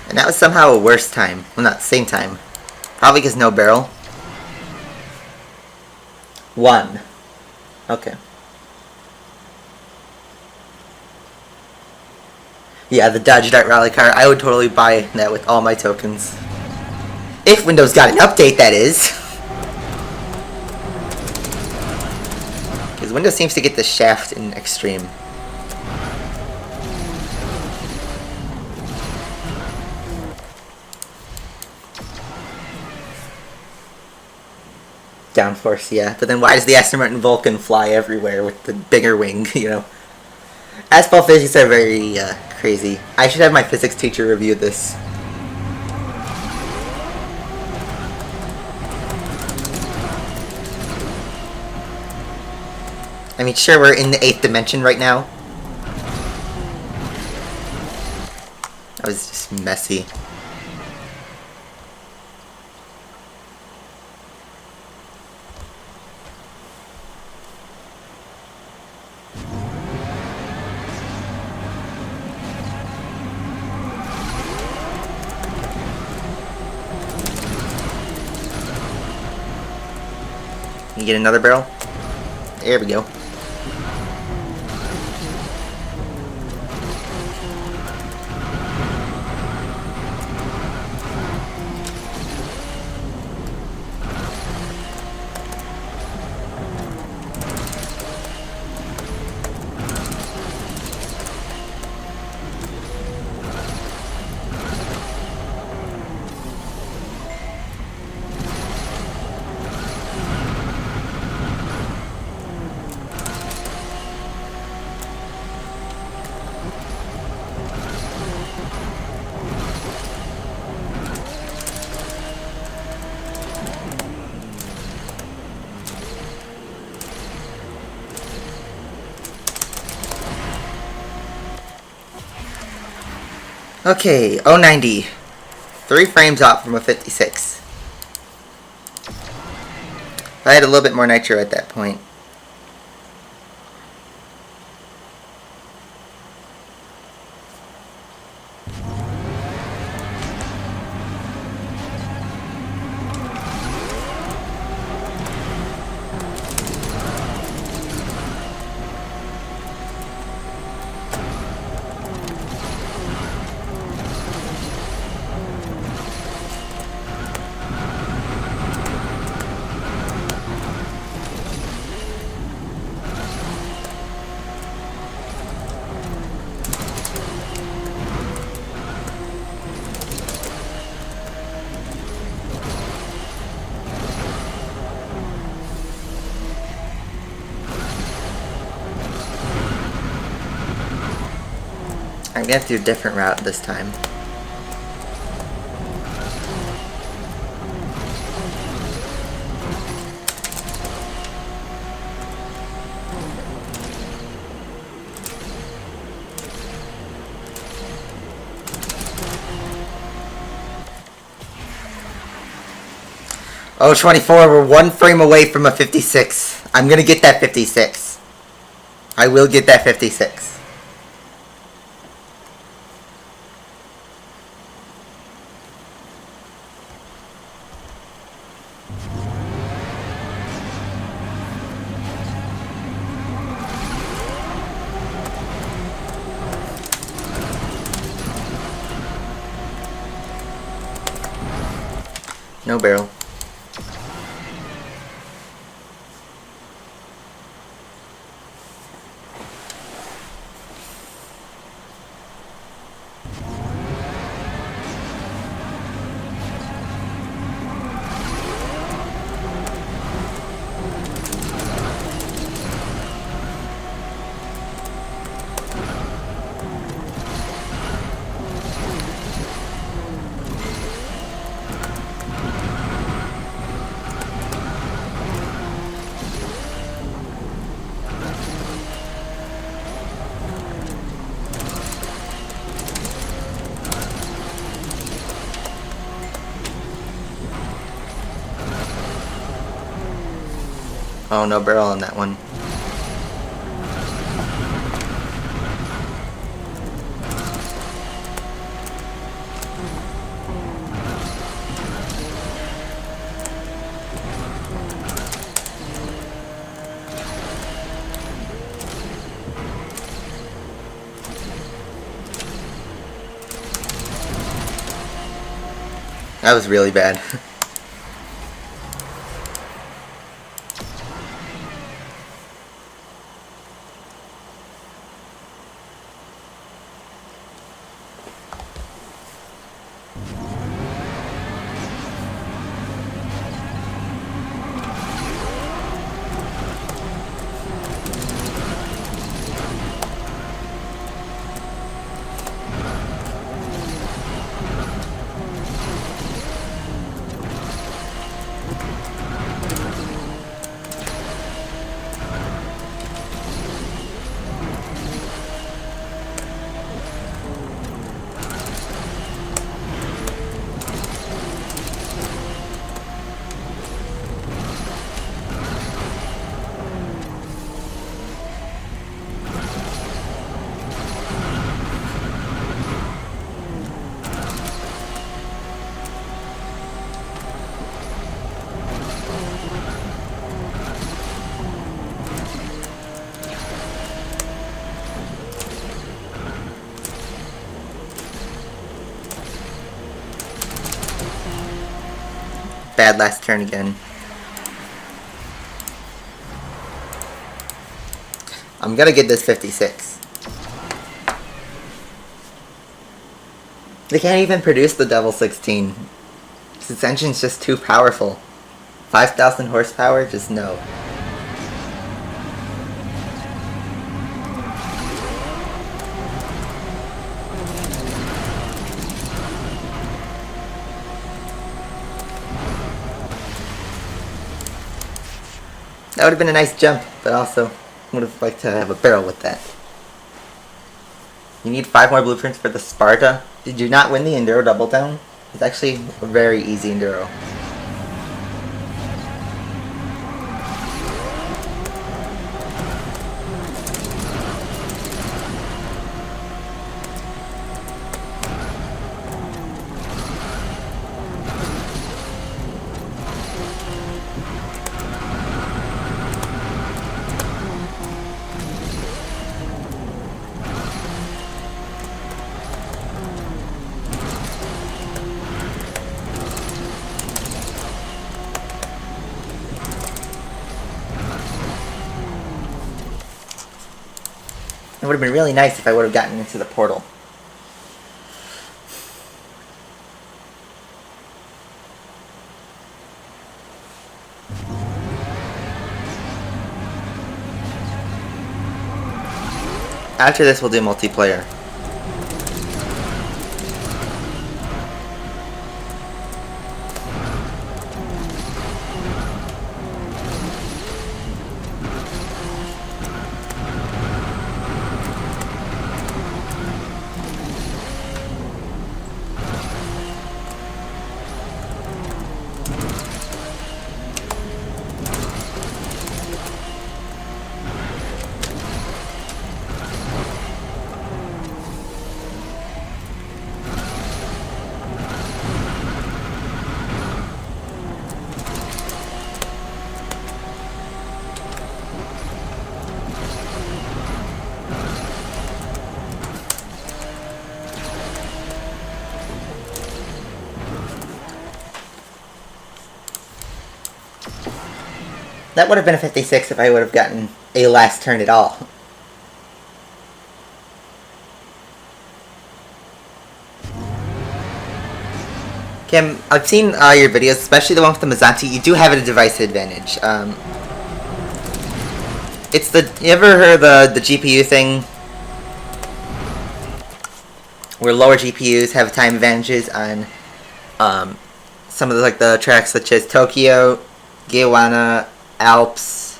And that was somehow a worse time. Well, not same time. Probably because no barrel. 1. Okay. Yeah, the Dodge Dart Rally car. I would totally buy that with all my tokens. If Windows got an update, that is. Because Windows seems to get the shaft in extreme. Downforce, yeah. But then why does the Aston Martin Vulcan fly everywhere with the bigger wing, you know? Asphalt physics are very crazy. I should have my physics teacher review this. I mean, sure, we're in the 8th dimension right now. That was just messy. Can you get another barrel? There we go. Okay, 090. 3 frames off from a 56. I had a little bit more nitro at that point. I'm gonna have to do a different route this time. Oh, 24, we're 1 frame away from a 56. I'm gonna get that 56. I will get that 56. No barrel. Oh, no barrel on that one. That was really bad. Bad last turn again. I'm gonna get this 56. They can't even produce the Devil 16. This engine's just too powerful. 5,000 horsepower? Just no. That would have been a nice jump, but also would have liked to have a barrel with that. You need 5 more blueprints for the Sparta. Did you not win the Enduro Double Down? It's actually a very easy Enduro. It would have been really nice if I would have gotten into the portal. After this, we'll do multiplayer. That would have been a 56 if I would have gotten a last turn at all. Kim, I've seen your videos, especially the one with the Mazzanti. You do have a device advantage. It's the... You ever heard of the GPU thing? Where lower GPUs have time advantages on some of the tracks such as Tokyo, Guyana, Alps,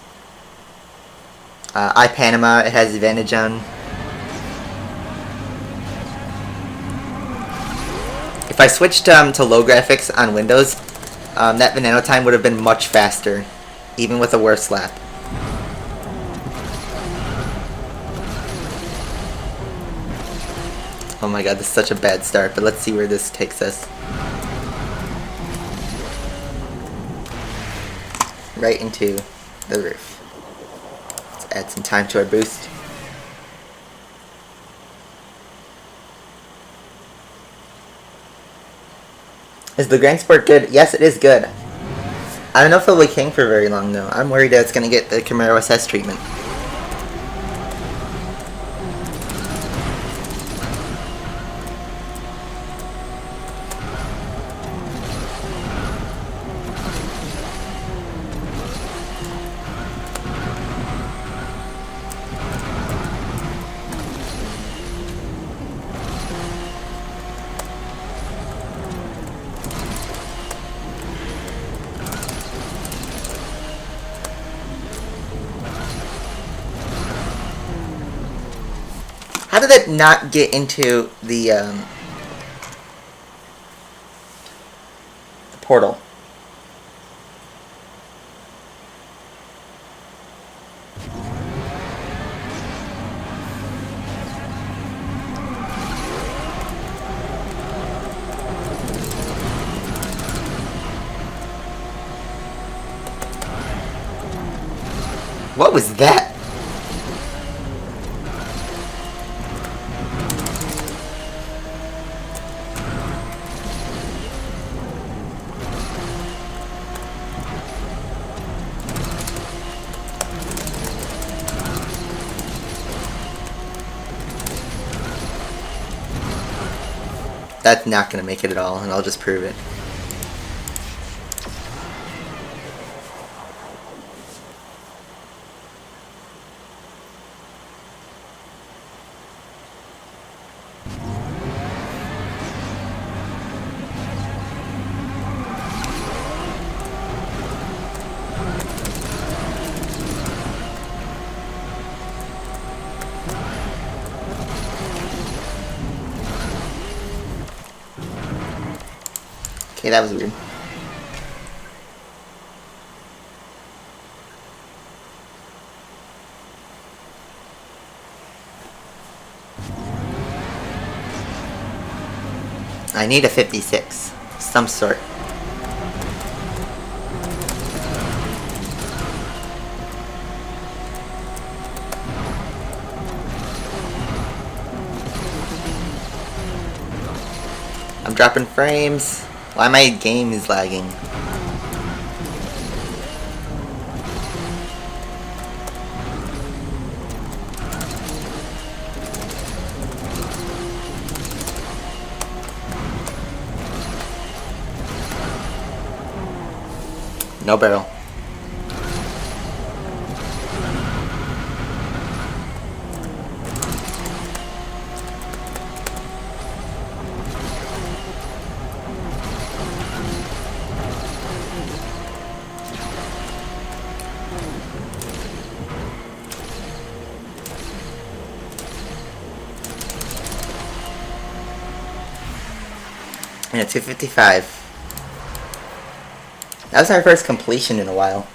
Panama. It has advantage on. If I switched to low graphics on Windows, that banana time would have been much faster, even with a worse lap. Oh my god, this is such a bad start, but let's see where this takes us. Right into the roof. Let's add some time to our boost. Is the Grand Sport good? Yes, it is good. I don't know if it'll be king for very long though. I'm worried that it's going to get the Camaro SS treatment. How did it not get into the portal? What was that? That's not going to make it at all, and I'll just prove it. Okay, that was weird. I need a 56. Some sort. I'm dropping frames. Why my game is lagging? No barrel. And a 255. That was our first completion in a while.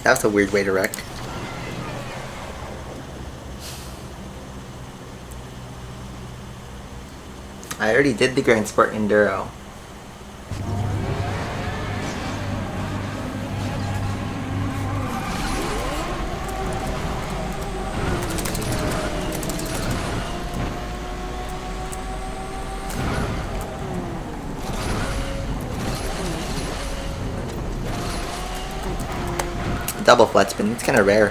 That was a weird way to wreck. I already did the Grand Sport Enduro. Double flat spin, it's kind of rare.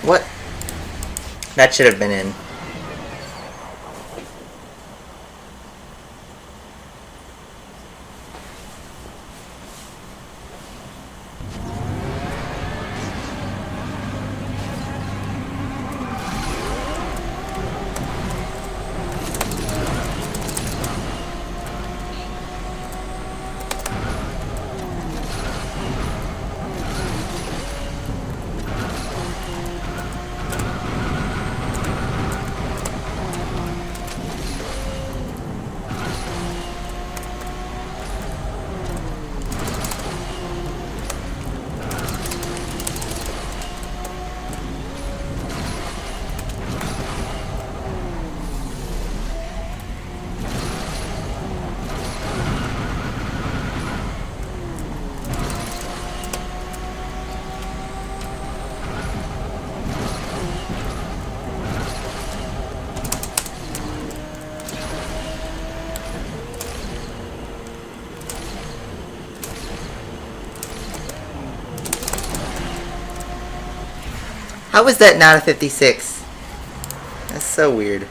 What? That should have been in. How is that not a 56? That's so weird.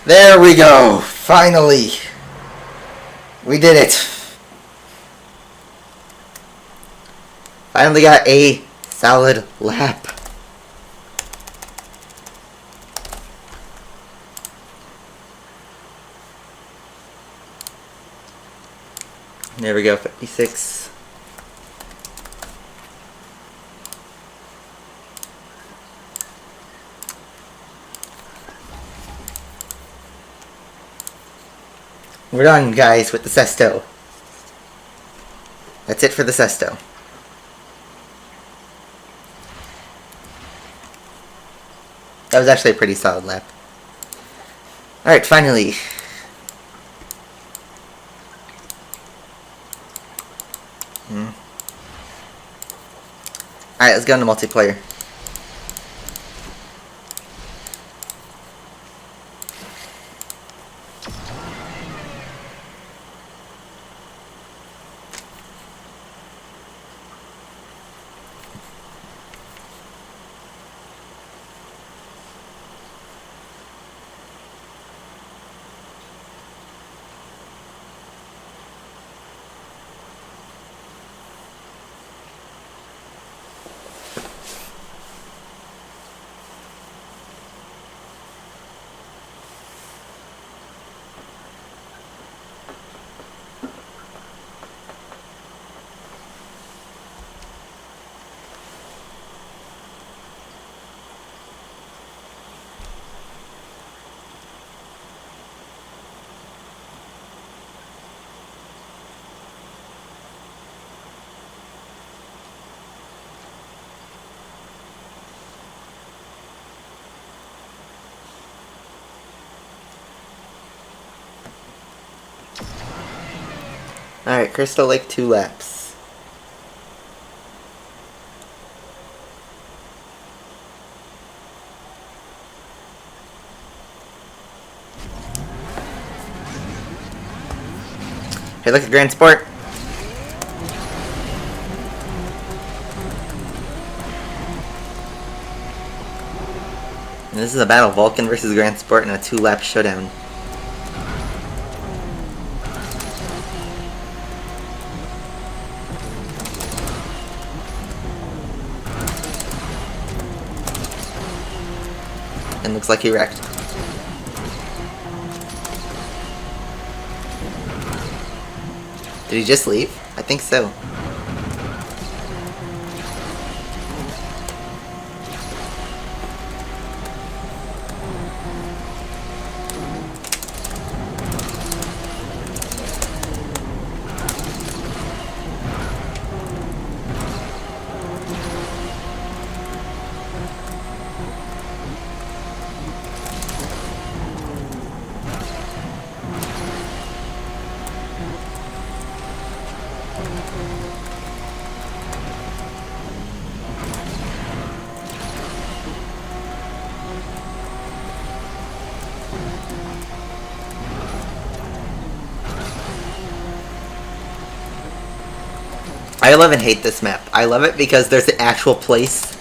There we go! Finally! We did it! Finally got a solid lap. There we go, 56. We're done, guys, with the Sesto. That's it for the Sesto. That was actually a pretty solid lap. Alright, finally. Alright, let's go into multiplayer. Alright, Crystal Lake 2 laps. Hey, look at Grand Sport. And this is a battle, Vulcan versus Grand Sport in a 2-lap showdown. and looks like he wrecked. Did he just leave? I think so. I love and hate this map. I love it because there's an actual place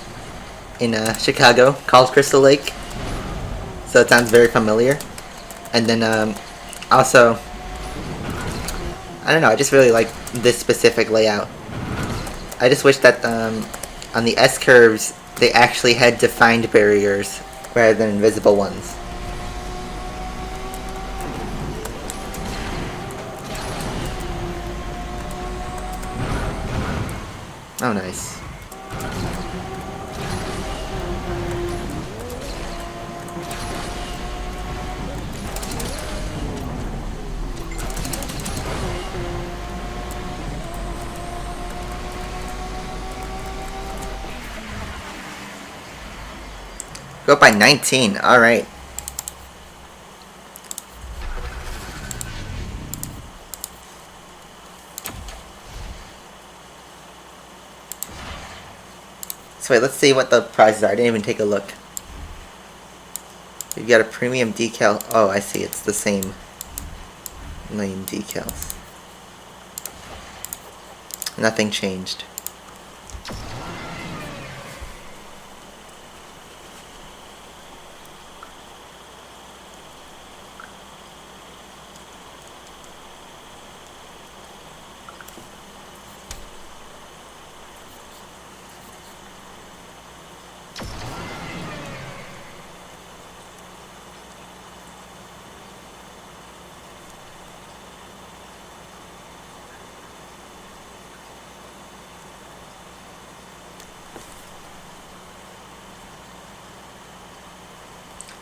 in Chicago called Crystal Lake, so it sounds very familiar. And then also, I don't know, I just really like this specific layout. I just wish that on the S-curves they actually had defined barriers rather than invisible ones. Oh, nice. Go up by 19. Alright. So wait, let's see what the prizes are. I didn't even take a look. We've got a premium decal. Oh, I see. It's the same million decals. Nothing changed.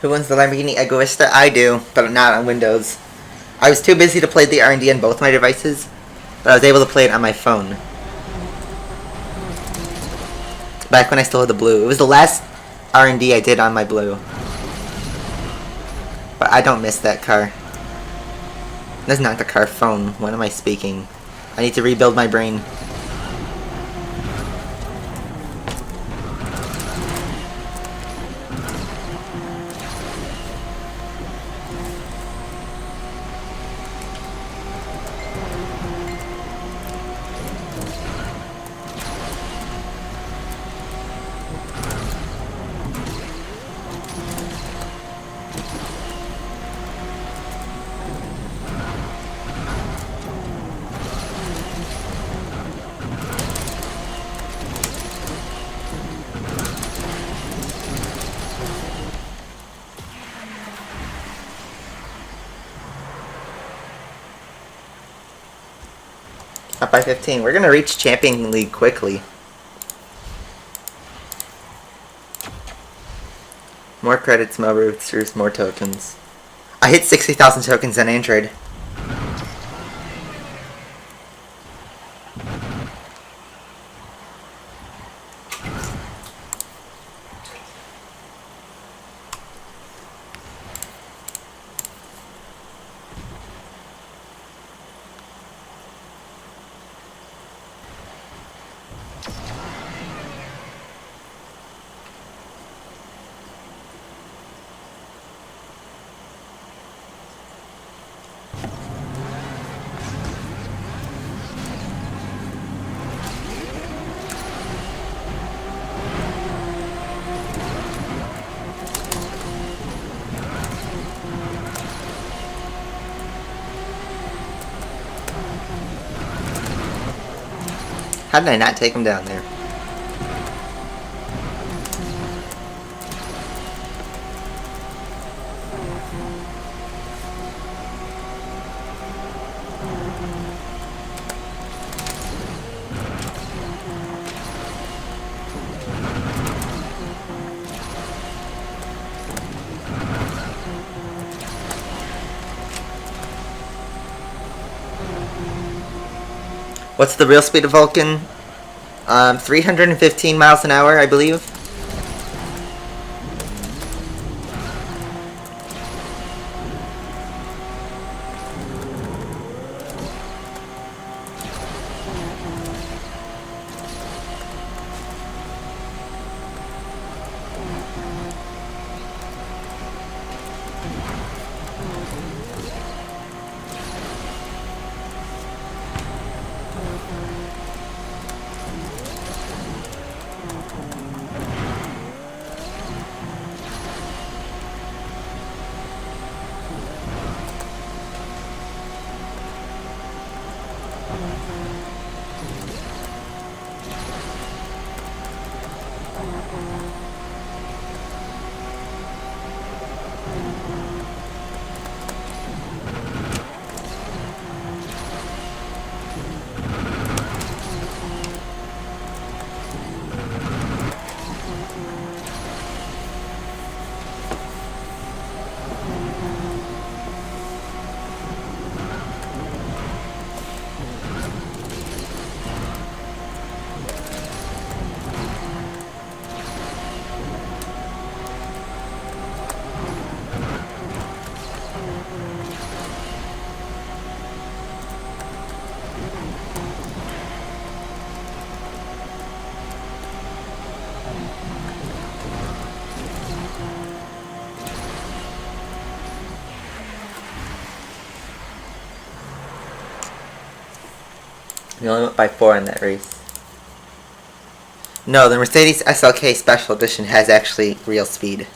Who owns the Lamborghini Egoista? I do, but not on Windows. I was too busy to play the R&D on both my devices, but I was able to play it on my phone. Back when I still had the Blue. It was the last R&D I did on my Blue. But I don't miss that car. That's not the car, phone. What am I speaking? I need to rebuild my brain. Up by 15. We're gonna reach Champion League quickly. More credits, more boosters, more tokens. I hit 60,000 tokens on Android. How did I not take him down there? I What's the real speed of Vulcan? 315 miles an hour, I believe. We only went by 4 in that race. No, the Mercedes SLK Special Edition has actually real speed.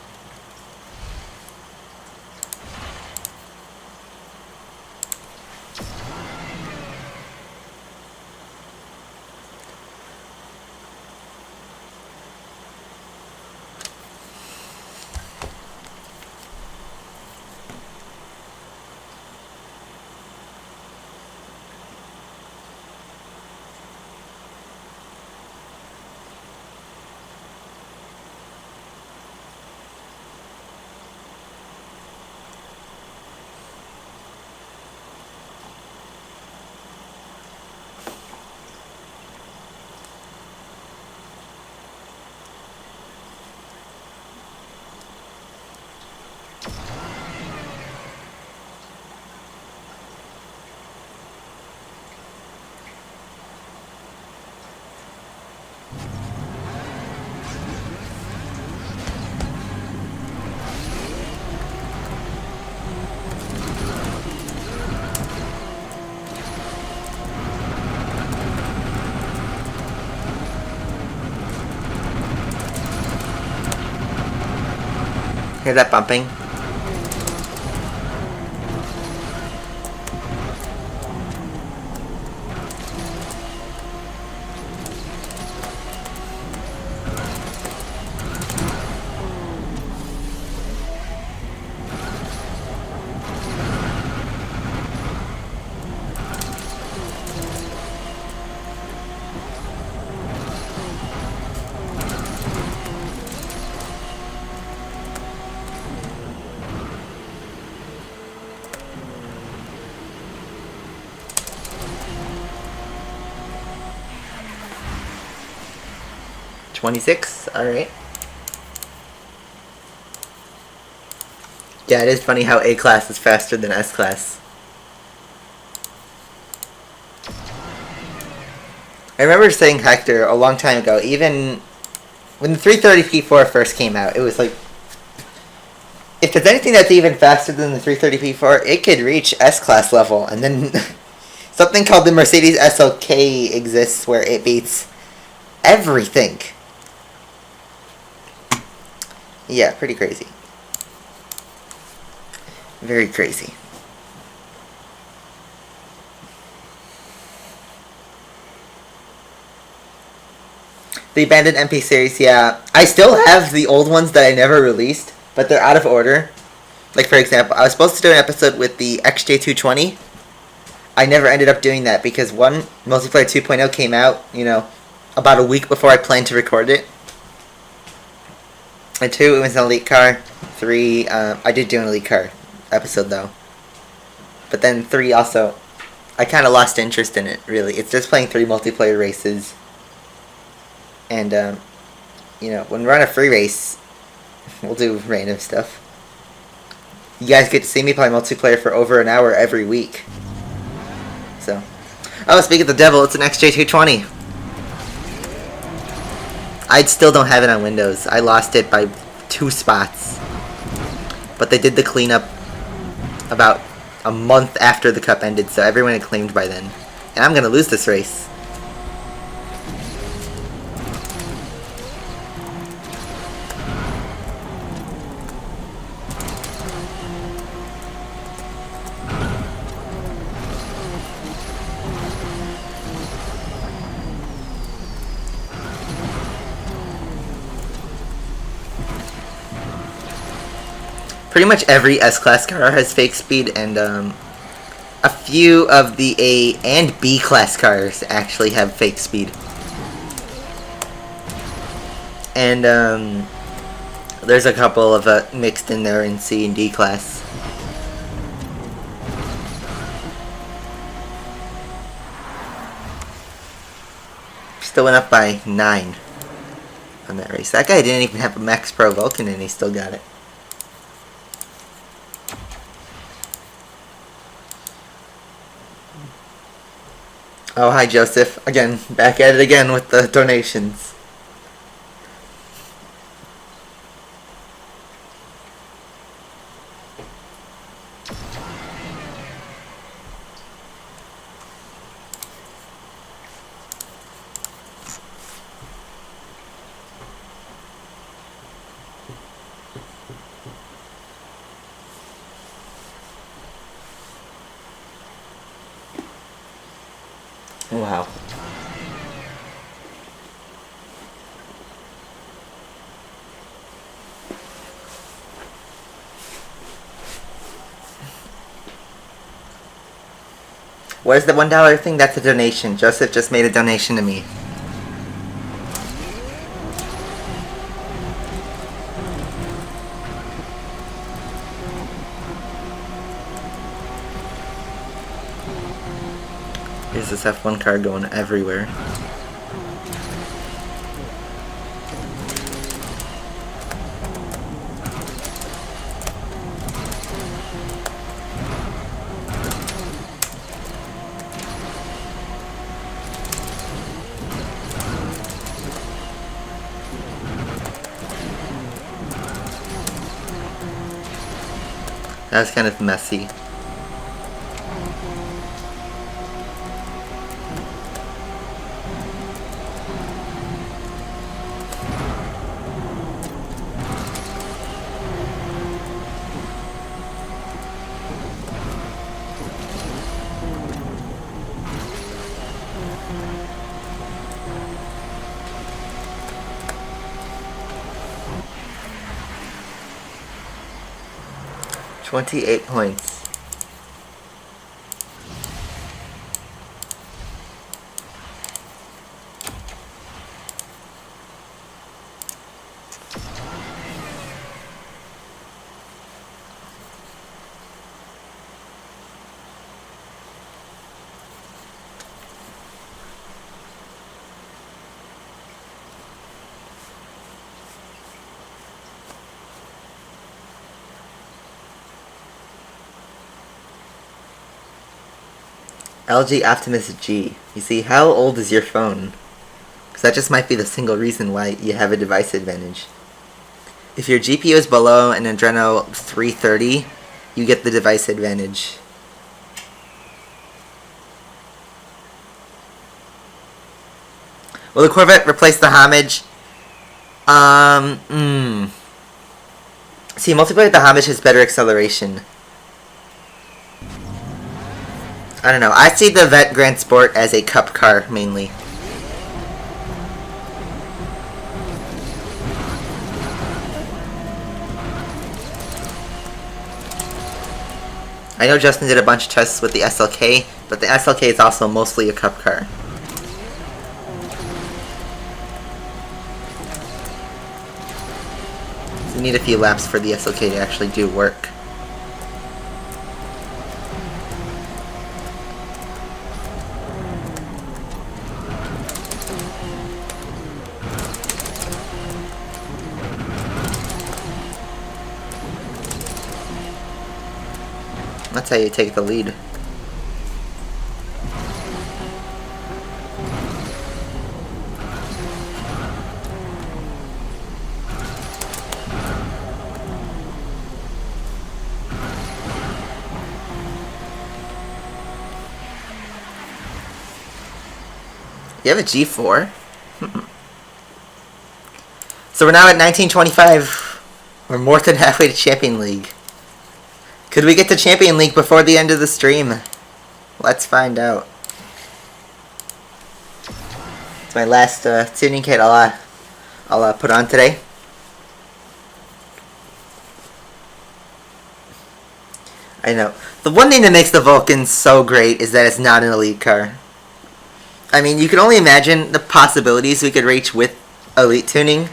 Hear that bumping? $26? Alright. Yeah, it is funny how A-Class is faster than S-Class. I remember saying Hector a long time ago, even when the 330 P4 first came out, it was like, if there's anything that's even faster than the 330 P4, it could reach S-Class level, and then something called the Mercedes SLK exists where it beats everything. Yeah, pretty crazy. Very crazy. The abandoned MP series, yeah. I still have the old ones that I never released, but they're out of order. Like, for example, I was supposed to do an episode with the XJ220. I never ended up doing that because, 1, Multiplayer 2.0 came out, you know, about a week before I planned to record it. And 2, it was an elite car. 3, I did do an elite car episode, though. But then 3 also, I kind of lost interest in it, really. It's just playing 3 multiplayer races. And, you know, when we're on a free race, we'll do random stuff. You guys get to see me play multiplayer for over an hour every week. So. Oh, speaking of the devil, it's an XJ220. I still don't have it on Windows. I lost it by 2 spots. But they did the cleanup about a month after the cup ended, so everyone had claimed by then. And I'm gonna lose this race. Pretty much every S-Class car has fake speed, and a few of the A and B-Class cars actually have fake speed. And there's a couple of mixed in there in C and D class. Still went up by 9 on that race. That guy didn't even have a Max Pro Vulcan and he still got it. Oh, hi Joseph. Again, back at it again with the donations. Wow. What is the $1 thing? That's a donation. Joseph just made a donation to me. Here's this F1 car going everywhere. That was kind of messy. $28 points. LG Optimus G. You see, how old is your phone? Because that just might be the single reason why you have a device advantage. If your GPU is below an Adreno 330, you get the device advantage. Will the Corvette replace the Homage? See, multiplayer with the Homage has better acceleration. I don't know. I see the Vette Grand Sport as a cup car, mainly. I know Justin did a bunch of tests with the SLK, but the SLK is also mostly a cup car. So you need a few laps for the SLK to actually do work. That's how you take the lead. You have a G4? So we're now at 1925. We're more than halfway to Champion League. Could we get to Champion League before the end of the stream? Let's find out. It's my last tuning kit I'll put on today. I know. The one thing that makes the Vulcan so great is that it's not an elite car. I mean, you can only imagine the possibilities we could reach with elite tuning,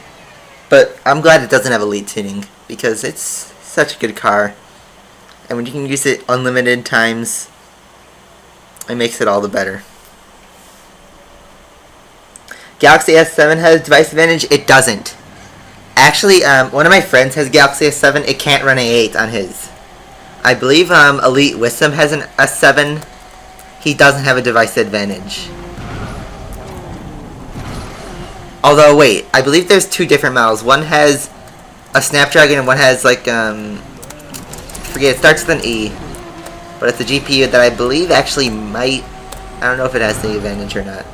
but I'm glad it doesn't have elite tuning because it's such a good car. And when you can use it unlimited times, it makes it all the better. Galaxy S7 has device advantage? It doesn't. Actually, one of my friends has Galaxy S7. It can't run A8 on his. I believe Elite Wisdom has an S7. He doesn't have a device advantage. Although, wait, I believe there's two different models. One has a Snapdragon and one has, like, forget, it starts with an E. But it's a GPU that I believe actually might... I don't know if it has the advantage or not.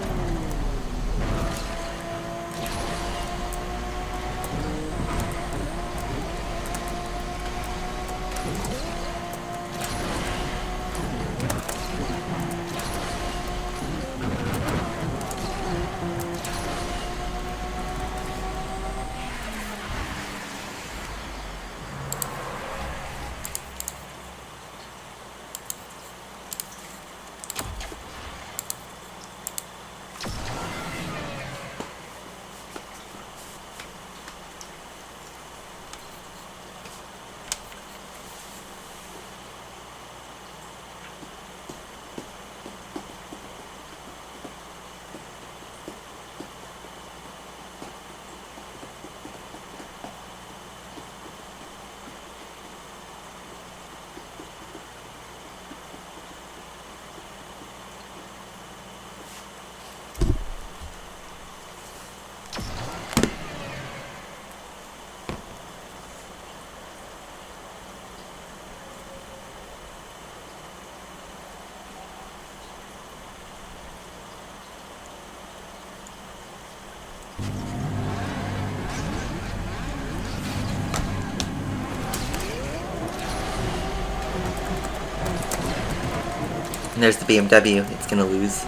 And there's the BMW. It's gonna lose.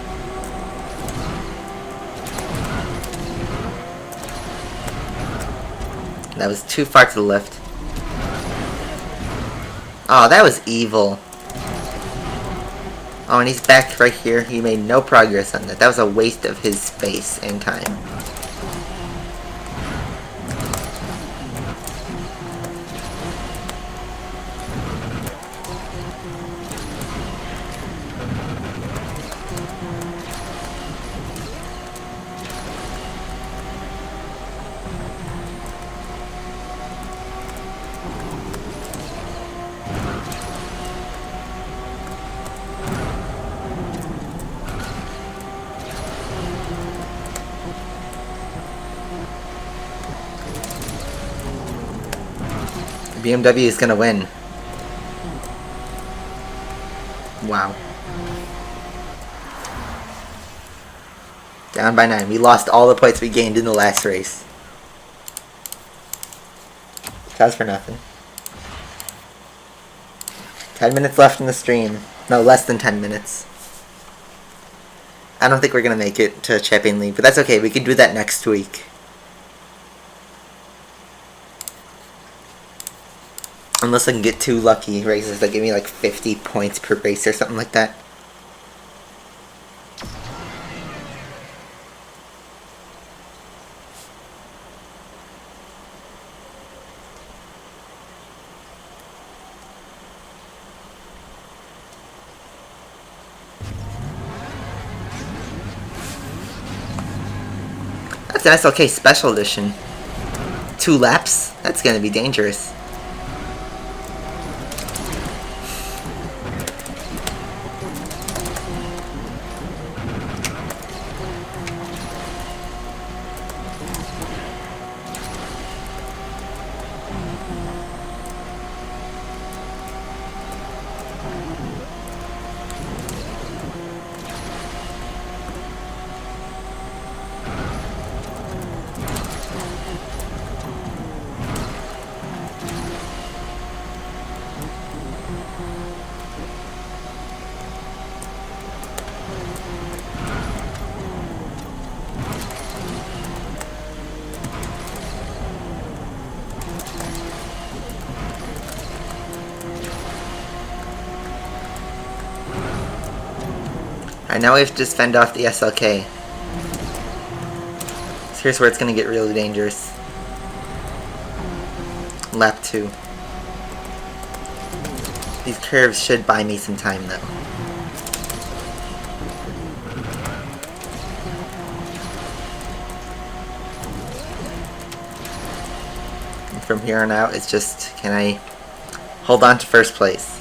That was too far to the left. Oh, that was evil. Oh, and he's back right here. He made no progress on that. That was a waste of his space and time. BMW is gonna win. Wow. Down by 9. We lost all the points we gained in the last race. That's for nothing. 10 minutes left in the stream. No, less than 10 minutes. I don't think we're gonna make it to Champion League, but that's okay. We can do that next week. Unless I can get 2 lucky races that give me like 50 points per race or something like that. That's an SLK Special Edition. 2 laps? That's gonna be dangerous. Alright, now we have to just fend off the SLK. So here's where it's going to get really dangerous. Lap 2. These curves should buy me some time though. And from here on out, it's just, can I hold on to first place?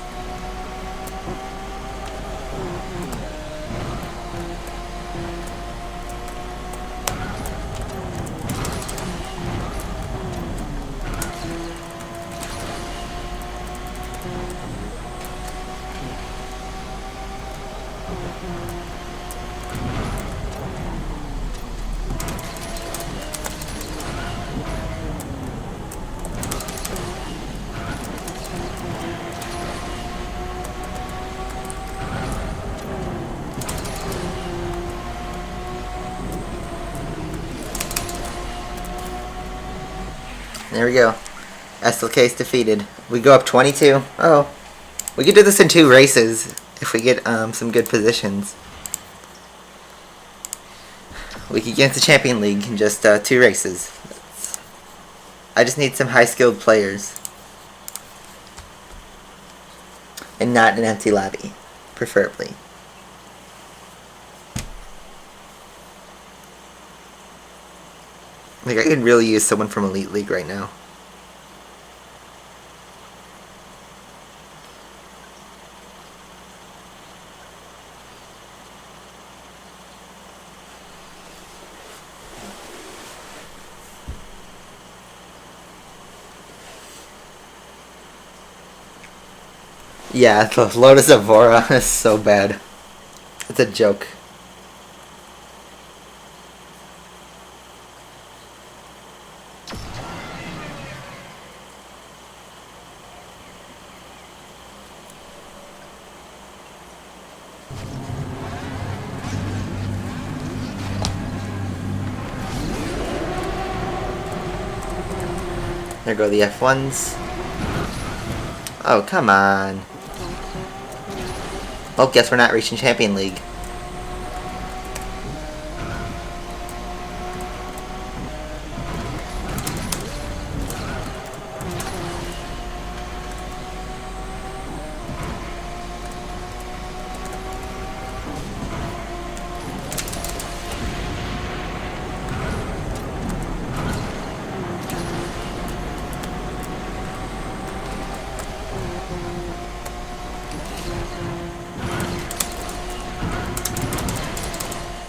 There we go. SLK is defeated. We go up 22. Oh. We could do this in 2 races if we get some good positions. We could get into Champion League in just 2 races. I just need some high-skilled players. And not an empty lobby, preferably. Like, I could really use someone from Elite League right now. Yeah, the Lotus Evora is so bad. It's a joke. There go the F1s. Oh, come on. Well, guess we're not reaching Champion League.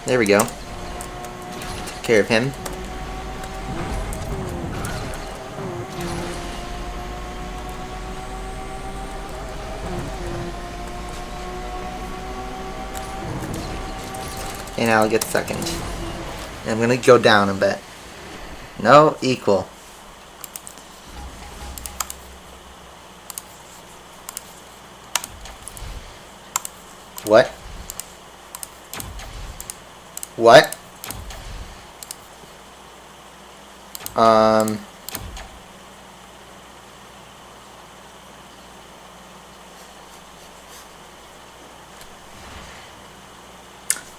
There we go. Took care of him. And I'll get second. And I'm gonna go down a bit. No, equal. What? What?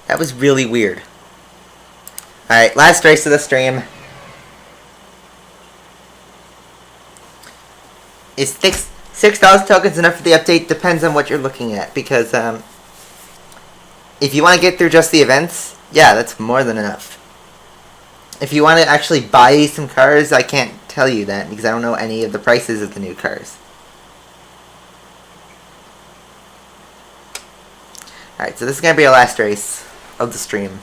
That was really weird. Alright, last race of the stream. Is 6,000 tokens enough for the update? Depends on what you're looking at. Because, if you want to get through just the events, yeah, that's more than enough. If you want to actually buy some cars, I can't tell you that because I don't know any of the prices of the new cars. Alright, so this is going to be our last race of the stream.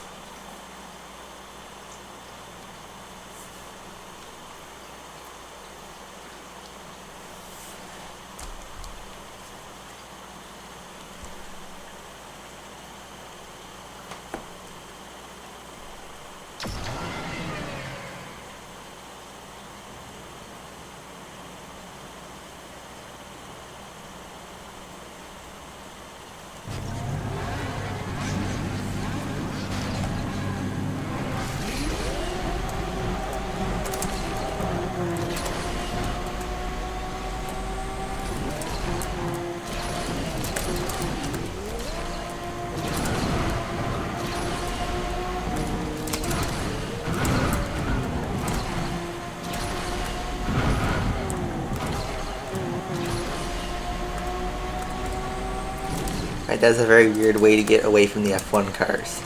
That is a very weird way to get away from the F1 cars.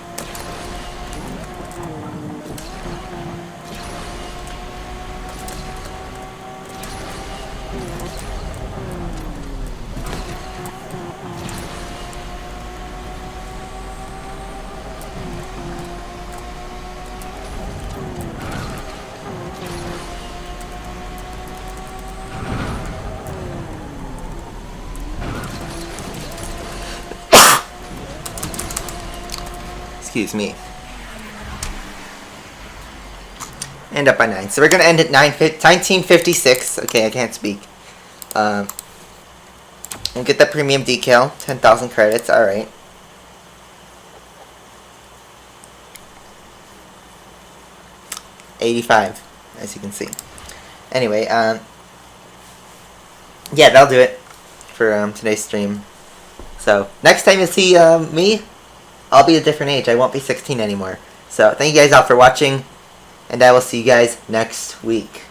Excuse me. And up by 9. So we're going to end at 1956. Okay, I can't speak. And get the premium decal. 10,000 credits. Alright. $85, as you can see. Anyway, yeah, that'll do it for today's stream. So, next time you see me, I'll be a different age. I won't be 16 anymore. So, thank you guys all for watching, and I will see you guys next week.